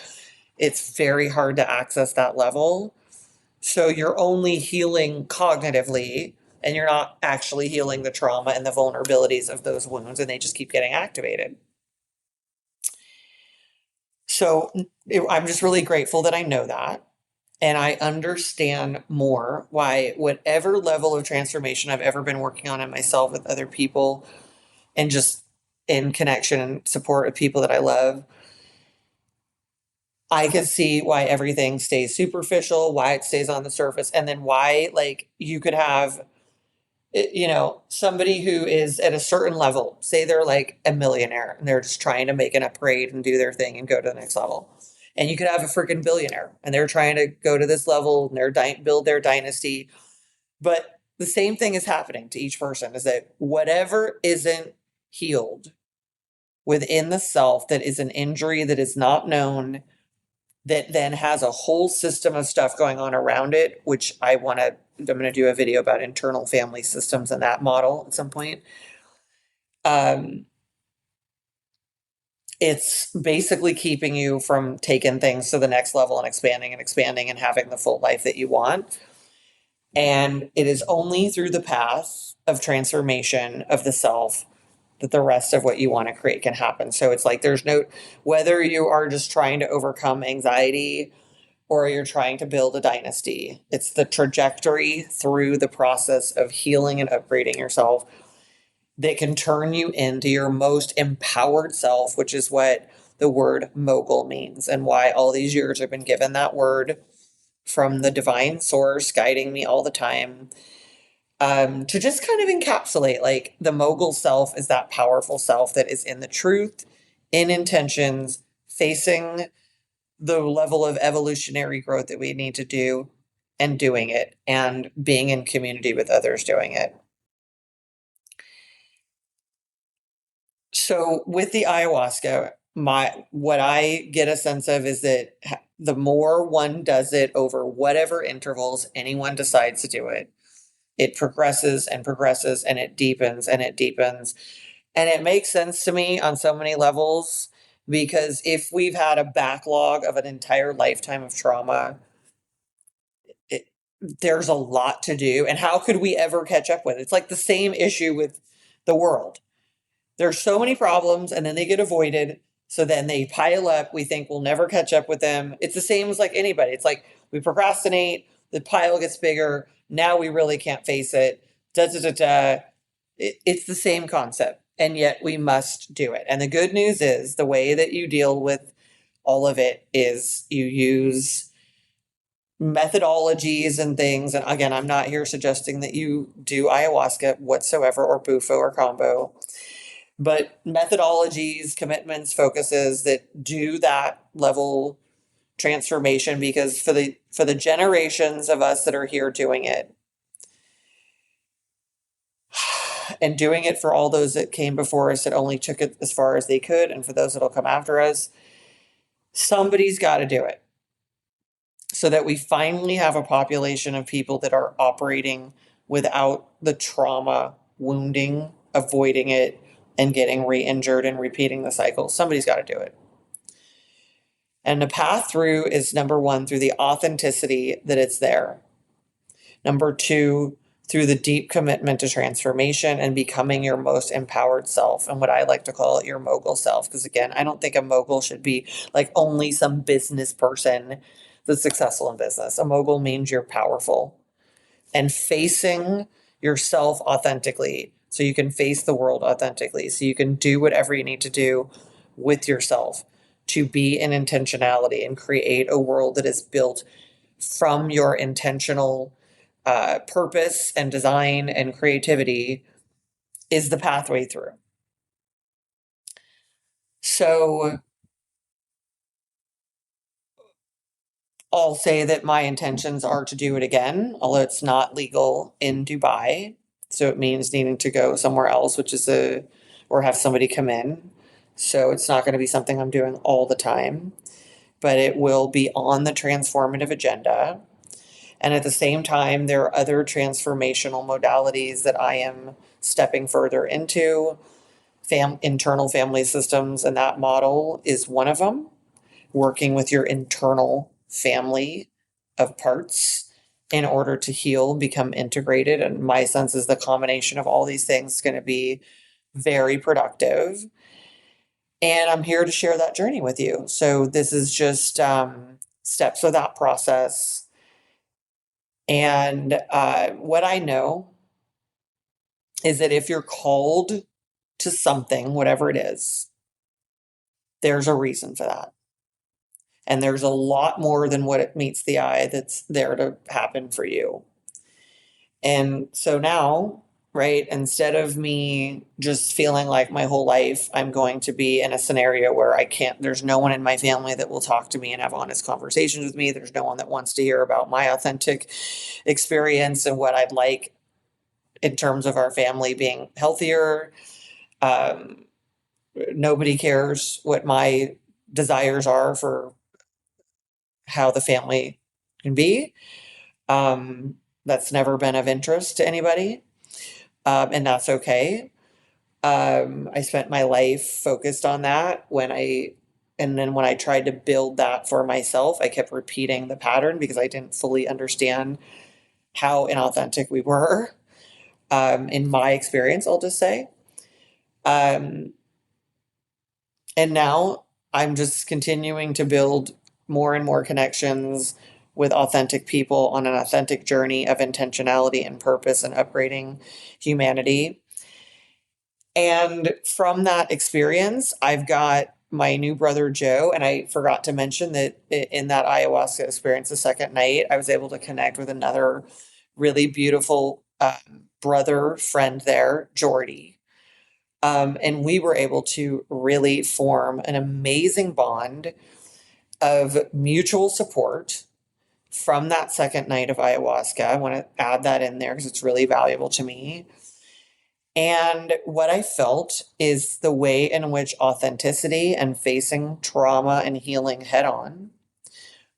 it's very hard to access that level. So you're only healing cognitively and you're not actually healing the trauma and the vulnerabilities of those wounds, and they just keep getting activated. So I'm just really grateful that I know that. And I understand more why whatever level of transformation I've ever been working on in myself with other people and just in connection and support of people that I love, I can see why everything stays superficial, why it stays on the surface, and then why like you could have somebody who is at a certain level, say they're like a millionaire and they're just trying to make an upgrade and do their thing and go to the next level. And you could have a freaking billionaire and they're trying to go to this level and they're build their dynasty. But the same thing is happening to each person, is that whatever isn't healed within the self, that is an injury that is not known, that then has a whole system of stuff going on around it, which I'm going to do a video about internal family systems and that model at some point. It's basically keeping you from taking things to the next level and expanding and having the full life that you want. And it is only through the path of transformation of the self that the rest of what you want to create can happen. So it's like there's no, whether you are just trying to overcome anxiety or you're trying to build a dynasty, it's the trajectory through the process of healing and upgrading yourself that can turn you into your most empowered self, which is what the word mogul means and why all these years I've been given that word from the divine source guiding me all the time, to just kind of encapsulate like the mogul self is that powerful self that is in the truth, in intentions, facing the level of evolutionary growth that we need to do and doing it and being in community with others doing it. So with the ayahuasca, what I get a sense of is that the more one does it over whatever intervals anyone decides to do it, it progresses and progresses and it deepens and it deepens. And it makes sense to me on so many levels, because if we've had a backlog of an entire lifetime of trauma, there's a lot to do. And how could we ever catch up with it? It's like the same issue with the world. There's so many problems and then they get avoided. So then they pile up. We think we'll never catch up with them. It's the same as like anybody. It's like we procrastinate, the pile gets bigger. Now we really can't face it. Da, da, da, da. It's the same concept. And yet we must do it. And the good news is the way that you deal with all of it is you use methodologies and things. And again, I'm not here suggesting that you do ayahuasca whatsoever, or bufo, or combo, but methodologies, commitments, focuses that do that level transformation, because for the generations of us that are here doing it, and doing it for all those that came before us that only took it as far as they could, and for those that'll come after us, somebody's got to do it, so that we finally have a population of people that are operating without the trauma, wounding, avoiding it, and getting re-injured and repeating the cycle. Somebody's got to do it. And the path through is, number one, through the authenticity that it's there. Number two, through the deep commitment to transformation and becoming your most empowered self, and what I like to call it, your mogul self. Because again, I don't think a mogul should be like only some business person that's successful in business. A mogul means you're powerful and facing yourself authentically, so you can face the world authentically, so you can do whatever you need to do with yourself to be in intentionality and create a world that is built from your intentional purpose and design and creativity, is the pathway through. So I'll say that my intentions are to do it again, although it's not legal in Dubai. So it means needing to go somewhere else, or have somebody come in. So it's not going to be something I'm doing all the time, but it will be on the transformative agenda. And at the same time, there are other transformational modalities that I am stepping further into. Internal family systems, and that model is one of them. Working with your internal family of parts in order to heal, become integrated. And my sense is the combination of all these things is going to be very productive. And I'm here to share that journey with you. So this is just steps of that process. And what I know is that if you're called to something, whatever it is, there's a reason for that. And there's a lot more than what it meets the eye that's there to happen for you. And so now, right, instead of me just feeling like my whole life I'm going to be in a scenario where there's no one in my family that will talk to me and have honest conversations with me. There's no one that wants to hear about my authentic experience and what I'd like in terms of our family being healthier. Nobody cares what my desires are for how the family can be. That's never been of interest to anybody, and that's okay. I spent my life focused on that and then when I tried to build that for myself, I kept repeating the pattern because I didn't fully understand how inauthentic we were, in my experience, I'll just say. Um, and now I'm just continuing to build more and more connections with authentic people on an authentic journey of intentionality and purpose and upgrading humanity. And from that experience, I've got my new brother, Joe. And I forgot to mention that in that ayahuasca experience, the second night, I was able to connect with another really beautiful brother friend there, Jordy. And we were able to really form an amazing bond of mutual support from that second night of ayahuasca. I want to add that in there because it's really valuable to me. And what I felt is the way in which authenticity and facing trauma and healing head on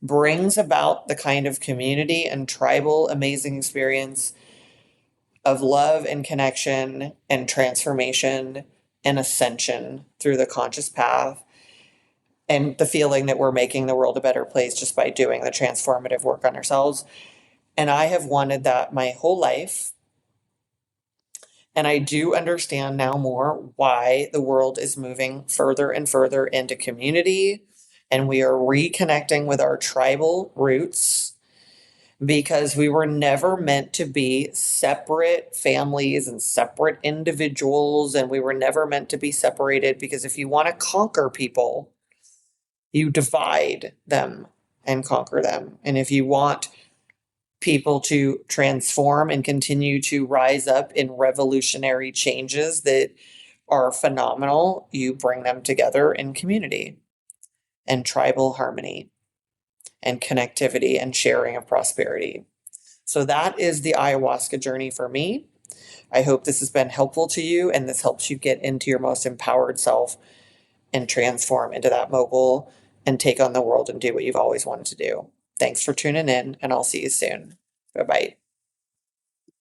brings about the kind of community and tribal amazing experience of love and connection and transformation and ascension through the conscious path, and the feeling that we're making the world a better place just by doing the transformative work on ourselves. And I have wanted that my whole life. And I do understand now more why the world is moving further and further into community. And we are reconnecting with our tribal roots, because we were never meant to be separate families and separate individuals. And we were never meant to be separated, because if you want to conquer people, you divide them. and conquer them. And if you want people to transform and continue to rise up in revolutionary changes that are phenomenal, you bring them together in community and tribal harmony and connectivity and sharing of prosperity. So that is the ayahuasca journey for me. I hope this has been helpful to you and this helps you get into your most empowered self and transform into that mogul and take on the world and do what you've always wanted to do. Thanks for tuning in, and I'll see you soon. Bye-bye.